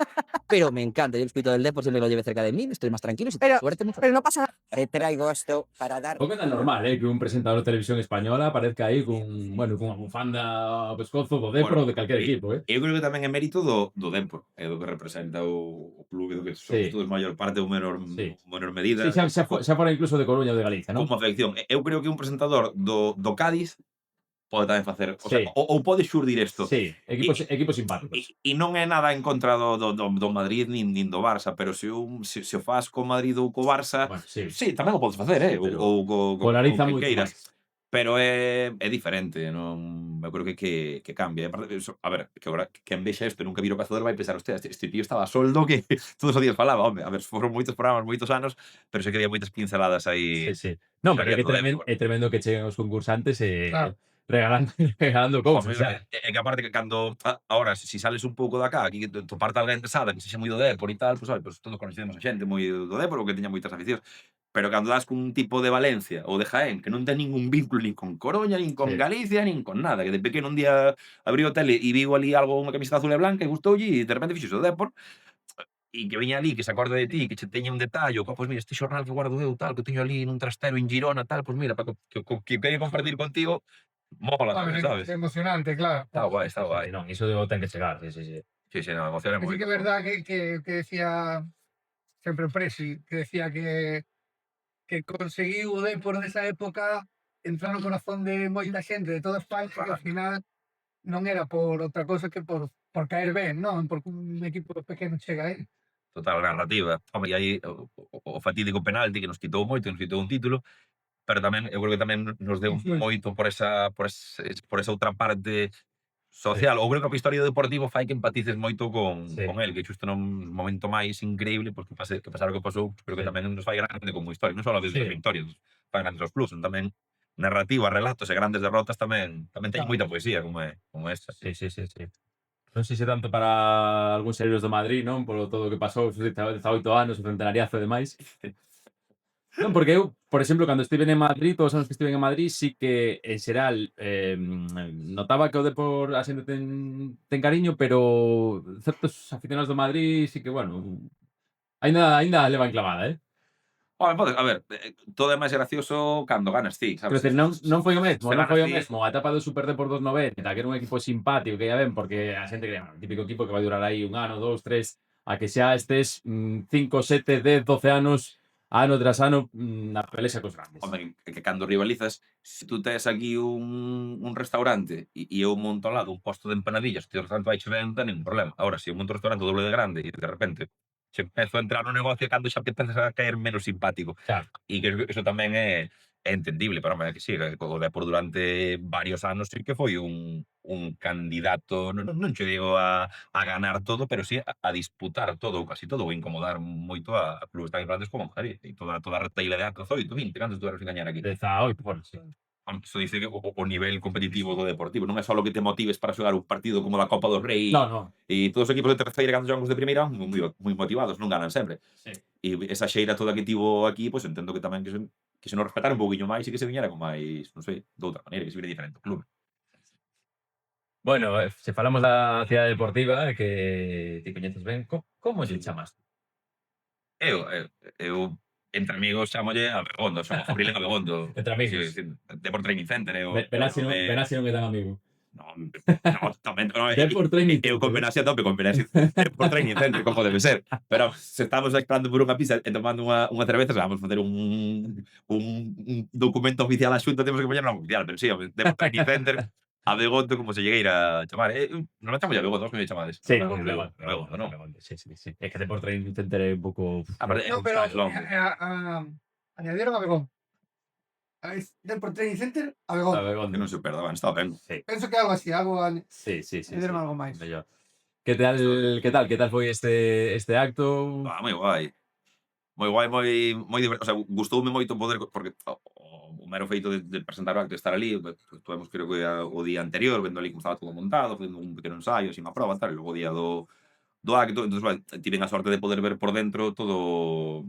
Pero me encanta, yo el espíritu del Depor siempre lo lleve cerca de mí, estoy más tranquilo. Y suerte, mucho. Pero no pasa nada. Te traigo esto para dar. Pouco tan normal, que un presentador de televisión española aparezca aí cunha bufanda ao pescozo do Depor ou de calquer equipo, Eu creo que tamén é mérito do Depor, é do que representa o clube, do que somos Sí. todos maior parte ou menor Sí. medida. Sí, xa fora incluso de Coruña ou de Galicia, non? Como afección. Eu creo que un presentador do Cádiz pode tamén facer, o Sí. sea, ou pode xurdir isto. Sí, equipos simpáticos. E non é nada en contra do Madrid nin do Barça, pero se o fas co Madrid ou co Barça, Bueno, sí. sí, tamén o podes facer, Pero ou polariza co que moito queiras. máis. Pero é diferente, non, eu creo que cambia. E aparte, a ver, que agora quen vexa isto e nunca viro o Cazador vai pensar, hostia, este tío estaba a soldo que todos os días falaba, home, a ver, foron moitos programas, moitos anos, pero sei que había moitas pinceladas aí. Sí. Non, pero Sería todo é tremendo que cheguen os concursantes Claro. regalando cousas. Home, é que aparte que cando ahora, si sales un pouco de acá, aquí toparte alguén pesada que sexa moi do Depor e tal, pues todos conocemos a xente moi do Depor ou que teña moitas aficións. Pero cando das cun tipo de Valencia ou de Jaén que non ten ningún vínculo nin con Coruña, nin con Sí. Galicia, nin con nada, que de pequeno un día abriu o tele e viu ali algo, unha camiseta azul e blanca e gustoulle e de repente fixose o Depor e que veña ali, que se acorde de ti, que che teña un detalle, ou pois mira, este xornal que guardo eu, tal, que teño ali nun trastero en Girona, tal, pois mira, para que queira compartir contigo, mola, sabes? É emocionante, claro. Está guai, está guai. Non, iso ten que chegar, sí. Sí, no, emociona Sí moito. que é verdad que decía sempre Presi, que decía que conseguiu o Depor desa época entrar no corazón de moita xente de toda España, que ao final non era por outra cosa que por caer ben, non? Porque un equipo pequeno chega aí. Total narrativa. Home, e aí o fatídico penalti que nos quitou moito, que nos quitou un título, pero tamén, eu creo que tamén nos deu Sí. moito por esa outra parte social. Ou creo que a historia do Deportivo fai que empatices moito con el, que xusto nun momento máis increíble, porque que pasar o que pasou, pero que Sí. tamén nos fai grande como historia, non só a vez Sí. das victorias, fai grandes os plus, tamén narrativa, relatos e grandes derrotas tamén teñen Claro. moita poesía como esta. Sí. Non sei se tanto para algúns serios do Madrid, non? Polo todo o que pasou, 18 anos, o centenariazo e demais. Non, porque eu, por exemplo, cando estiven en Madrid, todos os anos que estiven en Madrid, sí que, en xeral, notaba que o Depor a xente ten cariño, pero certos aficionados do Madrid sí que, bueno, aínda levan clavada, Home, a ver, todo é máis gracioso cando ganas ti, Quero sabes? dicir, non foi o mesmo, Se non foi o ganas ti- mesmo. A etapa do Super Depor dos 90, que era un equipo simpático, que ia ben, porque a xente crea, un típico equipo que vai durar aí un ano, 2, 3, a que xa estes 5, 7, 10, 12 anos, ano tras ano, na pelexa cos grandes. Home, que cando rivalizas, se tú tes aquí un restaurante e eu monto ao lado un posto de empanadillas, o restaurante vai che ben, non ten ningún problema. Ahora, se eu monto un restaurante doble de grande e de repente se empezo a entrar no negocio cando xa te empezas a caer menos simpático. Claro. E que eso tamén é entendible, pero home, que sí, que o Depor durante varios anos sí que foi un candidato, non che digo a ganar todo, pero sí a disputar todo ou casi todo, ou incomodar moito a clubes tan grandes como Madrid. E toda a reteila de 18, 20, cantos tú eras sin gañar aquí? 18, bueno, sí. Iso dice que o nivel competitivo do Deportivo non é só o que te motives para xogar un partido como da Copa do Rei. No. E todos os equipos de terceira cando xogan os de primeira moi motivados, non ganan sempre. Sí. E esa xeira toda que tivo aquí, pois entendo que tamén que se nos respetara un poquinho máis e que se viñera con máis, non sei, de outra maneira, que se viera diferente o clube. Bueno, se falamos da cidade deportiva que ti coñeces ben, como lle chamas? Eu entre amigos chámolle Abegondo, somos Fabril en Abegondo. Entre amigos. Sí, Deport Training Center, é Benassi o non, nome. Benassi non é tan amigo. No, totalmente. No, Deport Training eu con Center. Benassi a tope, con Benassi Deport Training Center, como debe ser. Pero se estamos esperando por unha pizza e tomando unha cerveza, vamos facer un documento oficial á Xunta, temos que poñer non oficial, pero sí, Deport Training Center, Abegondo, como se llegueira a chamar. Non chamamos Abegondo, vos que me chamades? Sí, Abegondo, non? Sí. É que Deport Training Center é un pouco... A ver, é No, un pero máis longo. añadieron a Begón. Del Training Center a Begón. Que non se perda, está ben. Sí, Penso que algo así, sí. añadieron algo máis. Mellor. Que tal foi este acto? Moi guai. Moi guai, moi divertido. O sea, gustoume moito poder, porque o mero feito de presentar o acto, de estar ali, tuvemos creo que o día anterior, vendo ali como estaba todo montado, facendo un pequeno ensayo, sin a prova, tal, e logo o día do acto, entón, vale, tiven a sorte de poder ver por dentro todo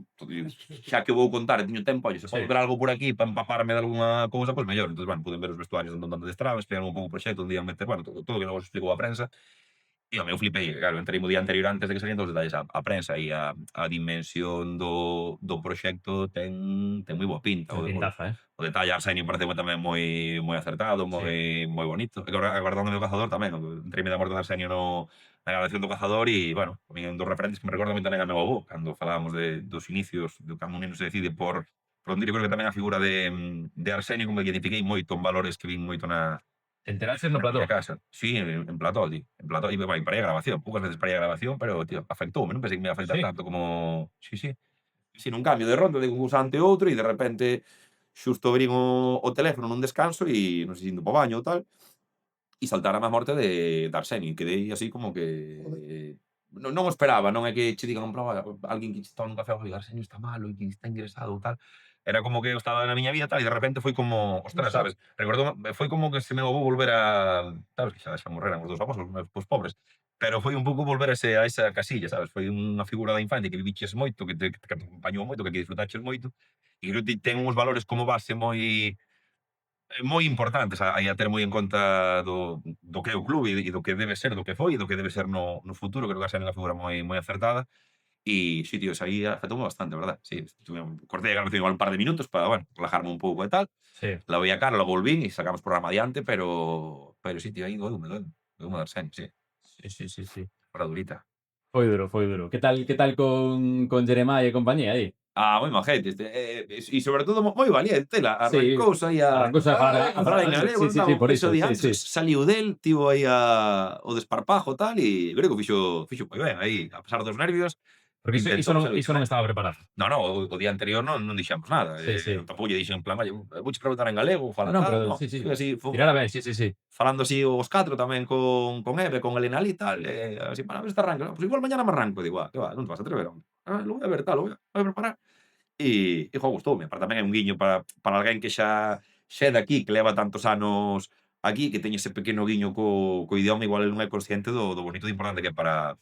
xa que vou contar, e teño tempo, se podo Sí. ver algo por aquí para empaparme de algunha cousa, pois mellor. Entón, bueno, puden ver os vestuarios onde adestraba, explicaron un pouco o proxecto, onde ian meter, bueno, todo que logo explicou a prensa. E, home, eu flipei, claro, entrei o día anterior antes de que salían todos os detalles a prensa e a dimensión do proxecto ten moi boa pinta. Pintaza, O detalle Arsenio parece tamén moi acertado, moi bonito. E agora aguardando o Cazador tamén, entreime da morte de Arsenio na grabación do Cazador e, bueno, a mí dos referentes que me recordo tamén a meu avó, cando falábamos dos inicios, do cando un neno se decide por onde ir, creo que tamén a figura de Arsenio como que identifiquei moito en valores que vin moito na Enteraste no plató? miña casa. Sí, en plató, tío. En plató. E, vai, para a grabación. Poucas veces para a grabación, pero, tío, afectoume. Non pensei que me ia afectar Sí. tanto como... Sí. Sí, nun cambio de ronda de un usante a outro e de repente xusto abrín o teléfono nun descanso e non sei se indo po baño ou tal e saltara a morte de Arsenio e quedei así como que... Non o esperaba, non é que che digan en prova alguén que che toma un café e Arsenio está malo e que está ingresado ou tal. Era como que eu estaba na miña vida tal e de repente foi como, ostras, sabes? Recordo, foi como que se me vou volver a... Sabes que xa morreran os dous avós, os pobres. Pero foi un pouco volver a esa casilla, sabes? Foi unha figura da infancia que viviches moito, que te acompañou moito, que disfrutaches moito, e creo que ten uns valores como base moi importantes aí a ter moi en conta do que é o clube e do que debe ser, do que foi e do que debe ser no futuro. Creo que a ser unha figura moi acertada. E sí, tío, aí afectoume bastante, verdad. Sí, cortei a grabación igual un par de minutos para, bueno, relajarme un pouco e tal. Sí. La veía cara, logo volvín e sacamos programa adiante, pero sí, tío, aí doeume de Arsenio, sí. Sí. Para durita. Foi duro. Que tal con Jeremiah e compañía aí? Moi majete. E sobre todo moi valiente, Sí, arrancouse aí a falar en galego, sí, por iso, sí. saliu del, tivo aí o desparpajo tal, e creo que fixo moi ben aí, a pesar dos nervios. Porque iso non estaba preparado. No, o día anterior non dixamos nada. Sí. Tampouco lle dixen en plan, vouche preguntar en galego, fala Non, tal. pero No, sí. foi así, Tirara ben, sí. falando así os catro tamén con Eve, con Elena ali tal, así, para ver se arranca. Pois igual mañana me arranco, digo, que va, non te vas a atrever, hombre. Lo voy a ver tal, lo voy a preparar. E gustoume. Aparte tamén é un guiño para alguén que xa é daqui, que leva tantos anos aquí, que teñe ese pequeno guiño co idioma, igual non é consciente do bonito e importante que é para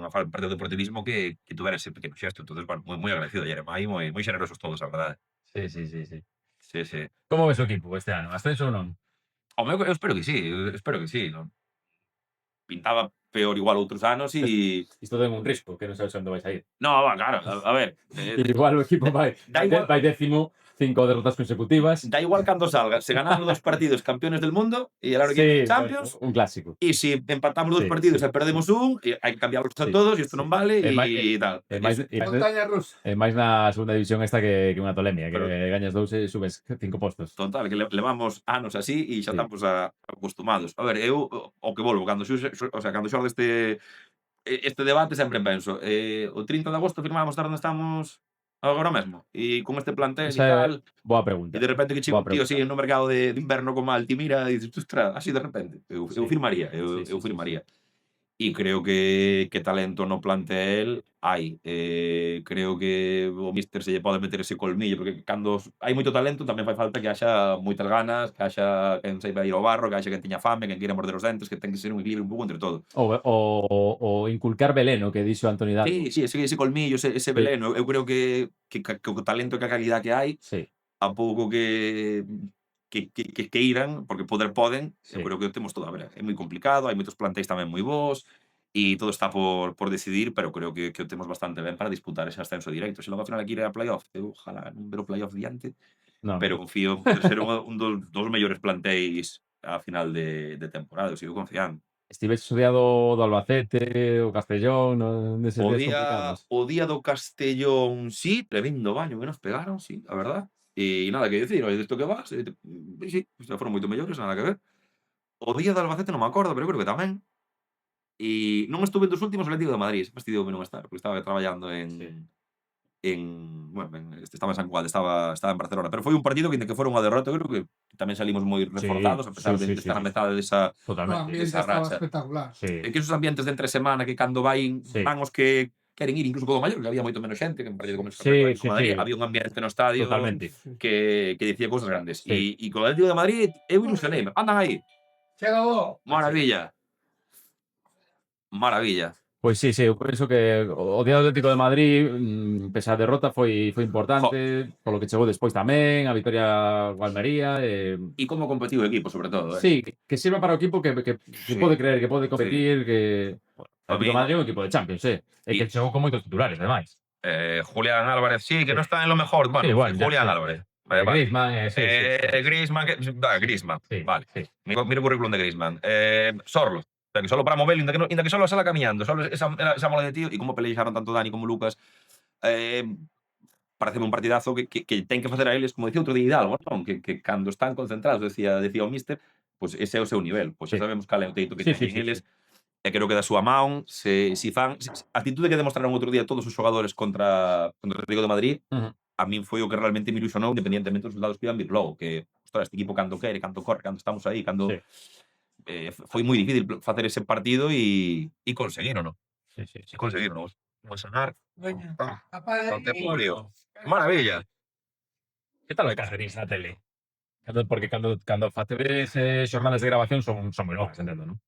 unha parte do deportivismo que tuvera ese pequeno xesto. Entón, bueno, moi agradecido a Jeremiah, moi xenerosos todos, a verdade. Sí. Sí. Como ves o equipo este ano? Ascenso ou non? Home, eu espero que sí, non? Pintaba peor igual outros anos e... Isto ten un risco, que non sabes onde vais a ir. No, claro, a ver... Igual o equipo vai décimo, 5 derrotas consecutivas. Da igual cando salga. Se ganamos 2 partidos campeones del mundo e el ano que viene Champions, un clásico. e se empatamos 2 partidos e perdemos un, hai que cambiarlos a todos e isto non vale e tal. Montaña rusa. E máis na segunda división esta que unha tolemia, que gañas 2 e subes 5 postos. Total, que levamos anos así e xa estamos acostumados. A ver, eu o que volvo, cando xorde este debate sempre penso, o 30 de agosto firmamos estar onde estamos agora mesmo, e con este plantel e tal, boa pregunta. e de repente que chega un tío así no mercado de inverno como Altimira e dices, ostras, así de repente. Eu firmaría, eu firmaría. E creo que talento no plantel hai. Creo que o míster se lle pode meter ese colmillo, porque cando hai moito talento tamén fai falta que haxa moitas ganas, que haxa quen saiba ir ao barro, que haxa quen teña fame, quen queira morder os dentes, que ten que ser un equilibrio un pouco entre todo. O inculcar veleno, que dixo Antoni Hidalgo. Sí, ese colmillo, ese veleno. Eu creo que o talento e que a calidad que hai, a pouco que que iran, porque poder poden, Sí. eu creo que o temos todo. A ver, é moi complicado, hai moitos plantéis tamén moi bons, e todo está por decidir, pero creo que o temos bastante ben para disputar ese ascenso directo. Se logo ao final hai que ir a playoff, eu ojalá non ver o playoff diante, No, pero confío en poder ser un dos mellores plantéis a final de temporada, eu sigo confiando. estiveches o día do Albacete, o Castellón, neses días complicados. O día do Castellón, sí, tremendo baño que nos pegaron, sí, a verdad. E nada que decir, oi, desto que vas, sí, xa foron moito mellores, nada que ver. O día do Albacete non me acordo, pero creo que tamén. E non estuve dos últimos no Atlético de Madrid, ese fastidioube non estar, porque estaba traballando estaba en San Cugat, estaba en Barcelona, pero foi un partido que, que fora unha derrota, eu creo que tamén salimos moi reforzados, a pesar de estar a metade desa O Totalmente. ambiente esa estaba racha. espectacular. Sí. que esos ambientes de entre semana que cando van os que queren ir, incluso co do Mallorca, que había moito menos xente, que en partido como Sí, con Madrid, sí. había un ambiente no estadio Totalmente. que dicía cousas grandes. Sí. E co Atlético de Madrid, eu ilusioneime. Andan aí. Chega vos. Maravilla. Maravilla. Pois sí, eu penso que o día do Atlético de Madrid, pese a derrota, foi importante, polo que chegou despois tamén, a vitoria co Almería, E como competiu o equipo, sobre todo. sí, que sirva para o equipo que Sí. pode creer, que pode competir, que o A Atlético de mí- Madrid é un equipo de Champions, e que chegou con moitos titulares, ademais. Julián Álvarez, sí, que no está en lo mejor. Bueno, Sí, igual, Julián ya, Álvarez. Griezmann, sí. Griezmann, Griezmann. Sí, Vale. sí. Mira o currículum de Griezmann. Sorlo. O sea, que solo para moverlo, inda que solo sala camiñando, solo esa mola de tío, e como pelearon tanto Dani como Lucas, pareceme un partidazo que ten que facer a eles, como dicía outro día Hidalgo, non? Que cando están concentrados, decía o míster, pois ese é o seu nivel. Pois xa Sí. sabemos cal é o teito que Sí, teñen sí, sí, eles, e creo que da súa man, se fan... A actitude que demostraron outro día todos os xogadores contra o Atlético de Madrid, Ujú. a min foi o que realmente me ilusionou, independientemente dos resultados que iban vir logo, que, ostras, este equipo cando quere, cando corre, cando estamos aí, cando... Sí. Foi moi difícil facer ese partido e conseguiron, Sí. conseguiron. Vamos a sonar. Veña, Ah, apaga non te aí. polio. Maravilla. Que tal o de Cacerín na tele? Porque cando facedes xornadas de grabación son moi longas, entendo, non?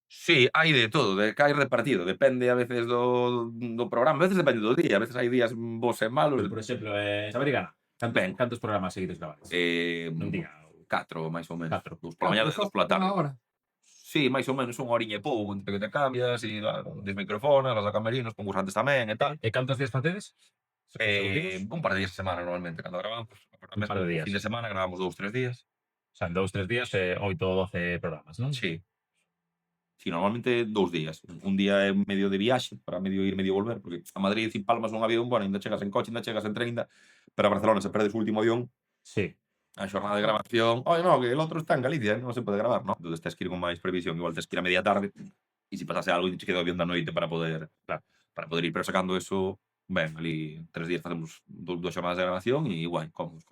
Sí, hai de todo, que hai repartido, depende a veces do programa, a veces depende do día, a veces hai días bons e malos. Por exemplo, Saberigana, Ben. cantos programas seguidos grabades? Non diga. 4, máis ou menos. 4. Dos pola mañá, dos pola tarde. Unha hora. Sí, máis ou menos unha horiña e pouco, entre que te cambias e desmicrofonas, vas a camerinos, concursantes tamén e tal. E cantos días facedes? Un par de días a semana normalmente, cando gravamos. Un par de días. Fin de semana gravamos 2-3 días. O sea, en 2-3 días, 8 ou 12 programas, non? Sí. Sí, normalmente 2 días. Un día é medio de viaxe, para medio ir, medio volver, porque a Madrid e Palmas un avión, bueno, ainda chegas en coche, ainda chegas en tren, pero a Barcelona se perdes o último avión, Sí. a xornada de grabación, oye, no, que el outro está en Galicia, non se pode gravar, no? Entonces tens que ir con máis previsión, igual tens que ir a media tarde, e se pasase algo, e te queda o avión da noite para poder ir, pero sacando eso, ben, ali 3 días facemos 2 xornadas de grabación e guai, cómodos.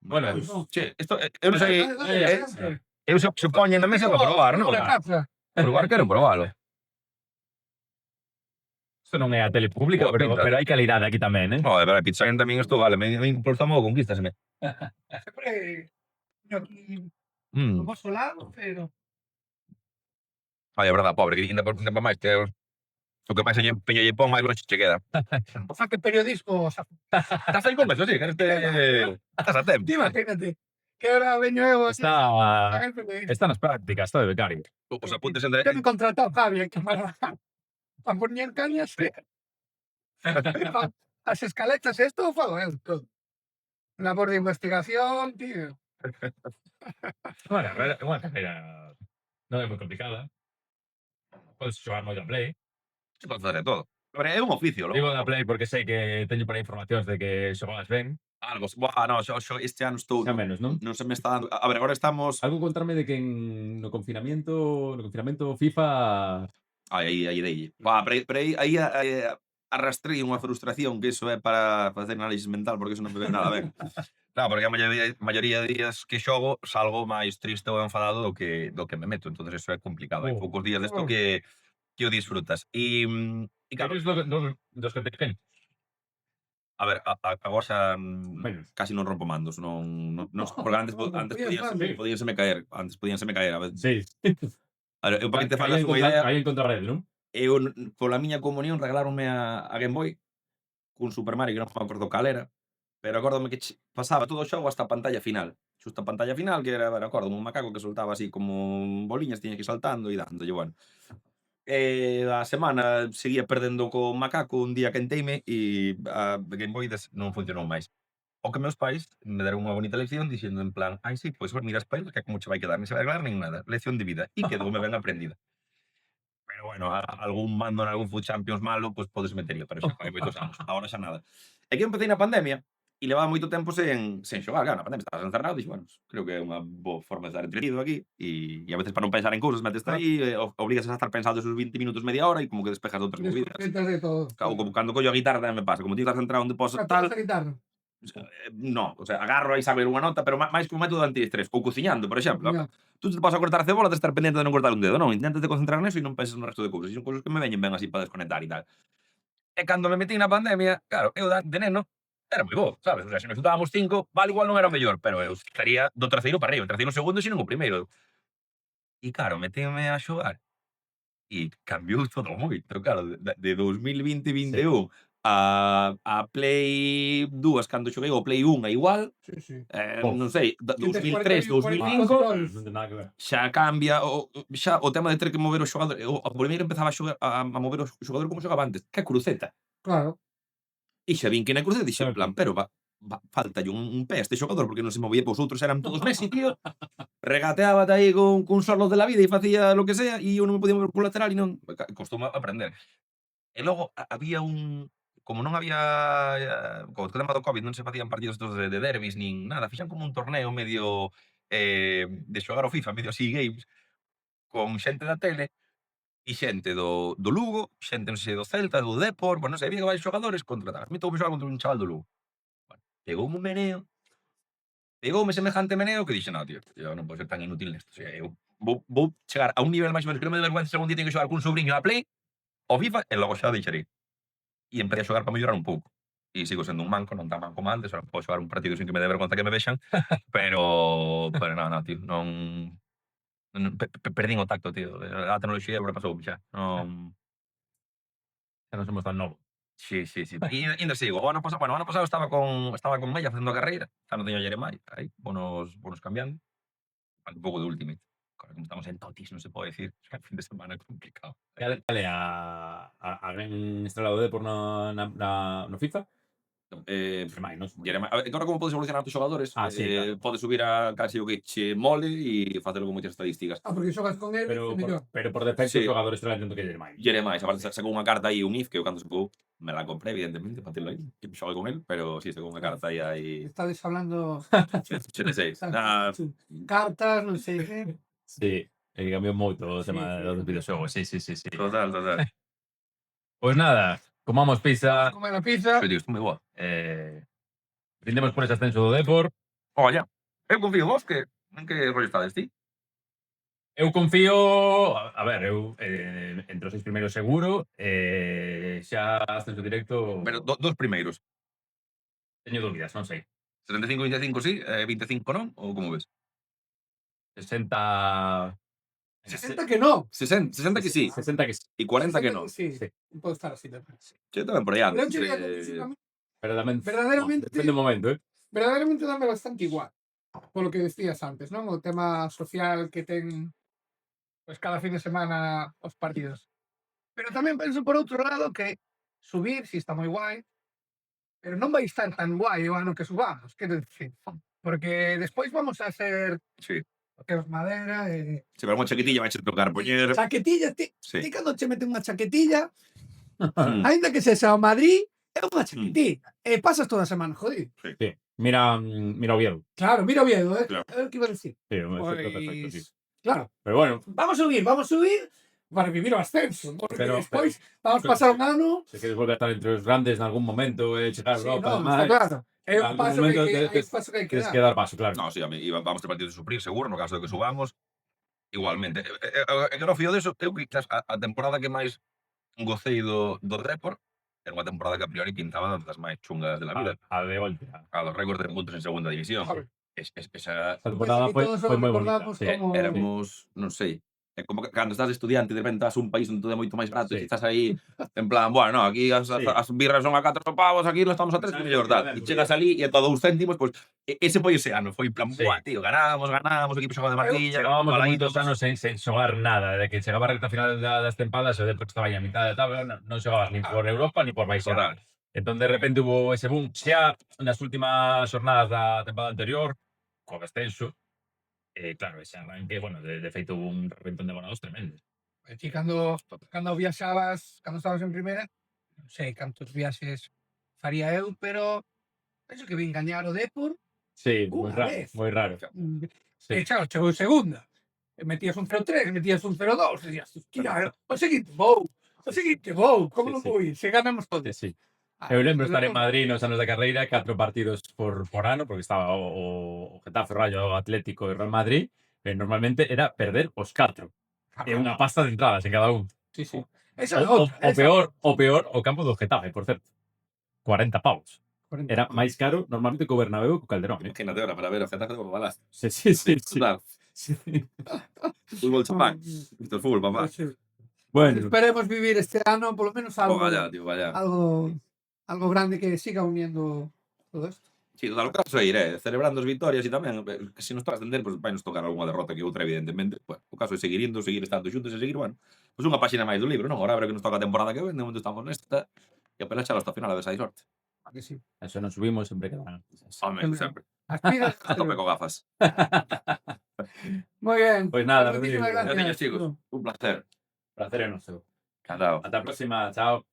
Bueno, Che, isto, eu non sei, eu se poñen na mesa para probar, non? Unha taza. Probar, quero probalo. isto non é a tele pública, Boa pinta. pero hai calidade aquí tamén, eh? No, pero a pizza tamén isto vale, me por estómago conquístaseme. Sempre aquí Mm. no vosso lado, pero Ai, é verdad, pobre, que ainda para máis que o que máis empeño lle pon máis longe che queda. o sea que periodismo, o sea, Estás aí con eso, sí, que estás a tempo. imagínate, que ahora veño eu así, a Está, gente me dice, está nas prácticas, está de becario. Os apuntes entre... yo me he contratado a Javi aquí para poner cañas, as escaletas, esto fago eu todo. Labor de investigación, tío. Bueno, unha carreira non é moi complicada. Podes xogar moi da Play. Se pode facer de todo. Pero é un oficio, logo. Digo da Play porque sei que teño por aí informacións de que xogas ben. Algo, no, xo este ano estou... Xa menos, non? Non se me está dando... A ver, agora estamos... Algo contarme de que no confinamento FIFA Aí dei. Pero aí arrastrei unha frustración que iso é para facer análisis mental porque iso non me ve nada ben. Claro, porque a maioría de días que xogo salgo máis triste ou enfadado do que me meto, entonces eso é complicado. Hai poucos días desto que o disfrutas. E claro, eres dos que te quejen. a ver, agora xa Menos. casi non rompo mandos, non porque antes podíanseme caer, a veces. Sí. A ver, eu para que te fagas unha idea, Aí en contrarrede, non? eu pola miña comunión regaláronme a Game Boy cun Super Mario que non me acordo cal era. Pero acórdame que pasaba todo o xogo hasta a pantalla final. Xusto a pantalla final, que era, acordo, un macaco que soltaba así como boliñas, tiña que ir saltando e dándolle, bueno. A semana seguía perdendo co macaco, un día quenteime e a Game Boy non funcionou máis. O que meus pais me deron unha bonita lección dicindo en plan: "Ai, sí, pois miras pa ela que como che vai quedar, non se vai aclarar nin nada, lección de vida", e quedoume ben aprendida. Pero bueno, algún mando en algún Food Champions malo, pois podes metería, pero xa fai moitos anos. Agora xa nada. E que eu empecé na pandemia e levaba moito tempo sen xogar, claro, na pandemia estabas encerrado e dixo, bueno, creo que é unha boa forma de estar entretido aquí e a veces para non pensar en cousas metes aí, obrigas a estar pensando esos 20 minutos, media hora e como que despejas de outras movidas. Desconectas de todo. Claro, como cando collo a guitarra tamén me pasa, como ti estás centrado onde poso Ah, tal, tocas a guitarra? no, o sea, agarro aí saber unha nota, pero máis que un método antiestrés, ou cociñando, por exemplo. Cociñando. Tú te vas a cortar cebola, de estar pendiente de non cortar un dedo, non, intentas de concentrar neso e non penses no resto de cousas, e son cousas que me veñen ben así para desconectar e tal. E cando me metí na pandemia, claro, eu de neno era moi bo, sabes? O sea, se nos juntábamos 5, vale, igual non era o mellor, pero eu estaría do terceiro para arriba, o terceiro segundo, sino o primeiro. E claro, metíme a xogar e cambiou todo moito, claro, de 2020-21 a Play 2 cando xoguei o Play 1 é igual, Sí, sí. non sei, 2003, 45 2005 controles. Non ten nada que ver. xa cambia xa o tema de ter que mover o xogador, o primeiro empezaba a xogar a mover o xogador como xogaba antes, que a cruceta. Claro. E xa vin que na cruceta dixen, en Claro. plan, pero faltalle un pé a este xogador porque non se movía, pois outros eran todos Messi, tío. Regateábate aí con solos de la vida e facía lo que sea e eu non me podía mover polo lateral e non costuma aprender. E logo había como non había co tema do Covid non se facían partidos estos de derbis nin nada, fixan como un torneo medio de xogar o FIFA, medio así games, con xente da tele e xente do Lugo, xente non sei do Celta, do Depor, bueno, non sei, había varios xogadores contratados. A mí tocoume xogar contra un chaval do Lugo. Bueno, pegoume un meneo, pegoume semejante meneo que dixe, no, tío, eu non podo ser tan inútil nesto. O sea, eu vou chegar a un nivel máis ou menos que non me dé vergüenza se algún día teño que xogar cun sobrinho a Play, o FIFA, e logo xa deixarei. E empecé a xogar para mellorar un pouco. E sigo sendo un manco, non tan manco como antes, ahora podo xogar un partido sin que me dé vergonza que me vexan, pero no, tío, non perdín o tacto, tío. A tecnoloxía agora pasou xa. Non. Xa non somos tan novos. Sí. E ainda sigo. O ano pasado estaba con Mella facendo a carreira, xa non teño a Jeremai, aí, bonos cambiando. Un pouco de Ultimate. Claro, como estamos en totis, non se pode decir. O fin de semana é complicado. Cale a gen estrela do Depor no FIFA? Jeremai, non? Jeremai, agora como podes evolucionar os xogadores, Sí, claro. podes subir a casi o que che mole e facelo con moitas estadísticas. Ah, porque xogas con él, Pero é mellor. por defecto Sí. o xogador estrela entendo que é Jeremai. Jeremai, aparte sacou unha carta aí, un IF, que eu cando sacou me la compré, evidentemente, para telo aí, que xogue con él, pero sí, sacou unha carta aí. Estades hablando 86. cartas, non sei que. Sí, cambiou moito o Sí, tema sí, dos sí. videoxogos. Sí. Total. Pois nada, comamos pizza. Come a pizza. Tío, estou moi boa. Brindemos por ese ascenso do Depor. Olla, eu confío en vos, que en que rollo estades ti? Eu confío, a ver, entre os 6 primeiros seguro, xa ascenso directo, Pero dos primeiros. teño dúbidas, non sei. 75-25 sí, 25 non, ou como ves? 60... 60 que no. 60 que sí, 60 que sí. e 40 que non. Sí, Sí. pode estar así tamén. Yo tamén por aí ando. Pero eu diría que Verdadeiramente depende do momento, verdadeiramente dame bastante igual. Polo que decías antes, non? O tema social que ten pues cada fin de semana os partidos. Pero tamén penso por outro lado que subir si está moi guai, pero non vai estar tan guai o ano que subamos, quero dicir. Porque despois vamos a ser Sí. que os madera e Se ver unha chaquetilla vai che tocar poñer. chaquetilla, ti Sí. cando che mete unha chaquetilla, Mm. aínda que sexa o Madrid, é unha chaquetilla. E pasas toda a semana jodido. Sí. Mira Oviedo. Claro, mira Oviedo, Claro. É o que iba a decir. Sí, un efecto perfecto, sí. Pois, claro, Pero bueno, vamos a subir para vivir o ascenso, porque Pero- despois vamos pasar un ano. se queres volver a estar entre os grandes en algún momento, chegar a Sí, Europa, no, además, está claro. É en un algún paso que momento hai que tienes dar. que dar paso, claro. No, sí, vamos ter partidos de suplir, seguro, no caso de que subamos. Igualmente. E que no fío deso, eu quizás a temporada que máis gocei do Depor era unha temporada que a priori pintaba das máis chungas de la vida. A de Oltra. A los récords de puntos en segunda división. Joder. Esa Esa temporada Pues aquí todos foi moi bonita. recordamos Sí. como- éramos, non sei, É como que cando estás estudiante de repente vas a un país onde todo é moito máis barato Sí. e estás aí en plan, bueno, no, aquí as birras son a 4 pavos, aquí lo estamos a 3, Exacto, mellor tal. E tamén, chegas ali e a todo 2 céntimos, pois ese foi ese ano, foi en plan, Sí. buah, tío, ganamos, o equipo xogou de maravilla, Chegábamos balaitos. moitos anos sen xogar nada, de que chegaba a recta final das tempadas e o Depor estaba aí a mitad da tabla, non xogabas nin por Europa ni por baixar. Total. Entón, de repente, hubo ese boom, xa nas últimas xornadas da tempada anterior, co descenso, claro, ese arranque, bueno, de feito hubo un reventón de abonados tremendo. Ti cando viaxabas, cando estabas en primeira, non sei cantos viaxes faría eu, pero penso que vin gañar o Depor. Sí, Unha vez. moi raro. Sí. E claro, chegou segunda. E metías un 0-3, metías un 0-2, e dixas, hostia, o seguinte vou, como Sí, non sí. vou ir? Se ganamos todos. Sí. Ah, Eu lembro estar en Depor- Madrid nos anos da carreira, 4 partidos por ano, porque estaba o Getafe, o Rayo, o Atlético e o Real Madrid, e normalmente era perder os 4. E unha pasta de entradas en cada un. Sí, sí. Esa é O outra. peor, o campo do Getafe, por certo. 40 pavos. 40. Era máis caro normalmente que o Bernabéu e que o Calderón. Imagínate ahora para ver o Getafe como balas. Sí, sí, sí. Total. Sí. Fútbol champán. Isto é fútbol, papá. Sí. Bueno, Esperemos vivir este ano, polo menos algo, Vaya, tío, vaya. algo grande que siga uniendo todo esto. Sí, total, o caso é ir, celebrando as vitorias e tamén, que se nos toca ascender, pois vai nos tocar algunha derrota que outra, evidentemente. Bueno, o caso é seguir indo, seguir estando xuntos e seguir, bueno, pois unha páxina máis do libro, non? Ahora a ver que nos toca a temporada que ven, de momento estamos nesta, e a pela chega hasta o final, a ver se hai sorte. A que sí. eso nos subimos sempre quedan. Home, sempre. Aspiras. A tope con gafas. Muy bien. Pues nada, Muchísimas Rodrigo. gracias. Gracias, chicos. Un placer. Placer é noso. Encantado. Ata a próxima, chao.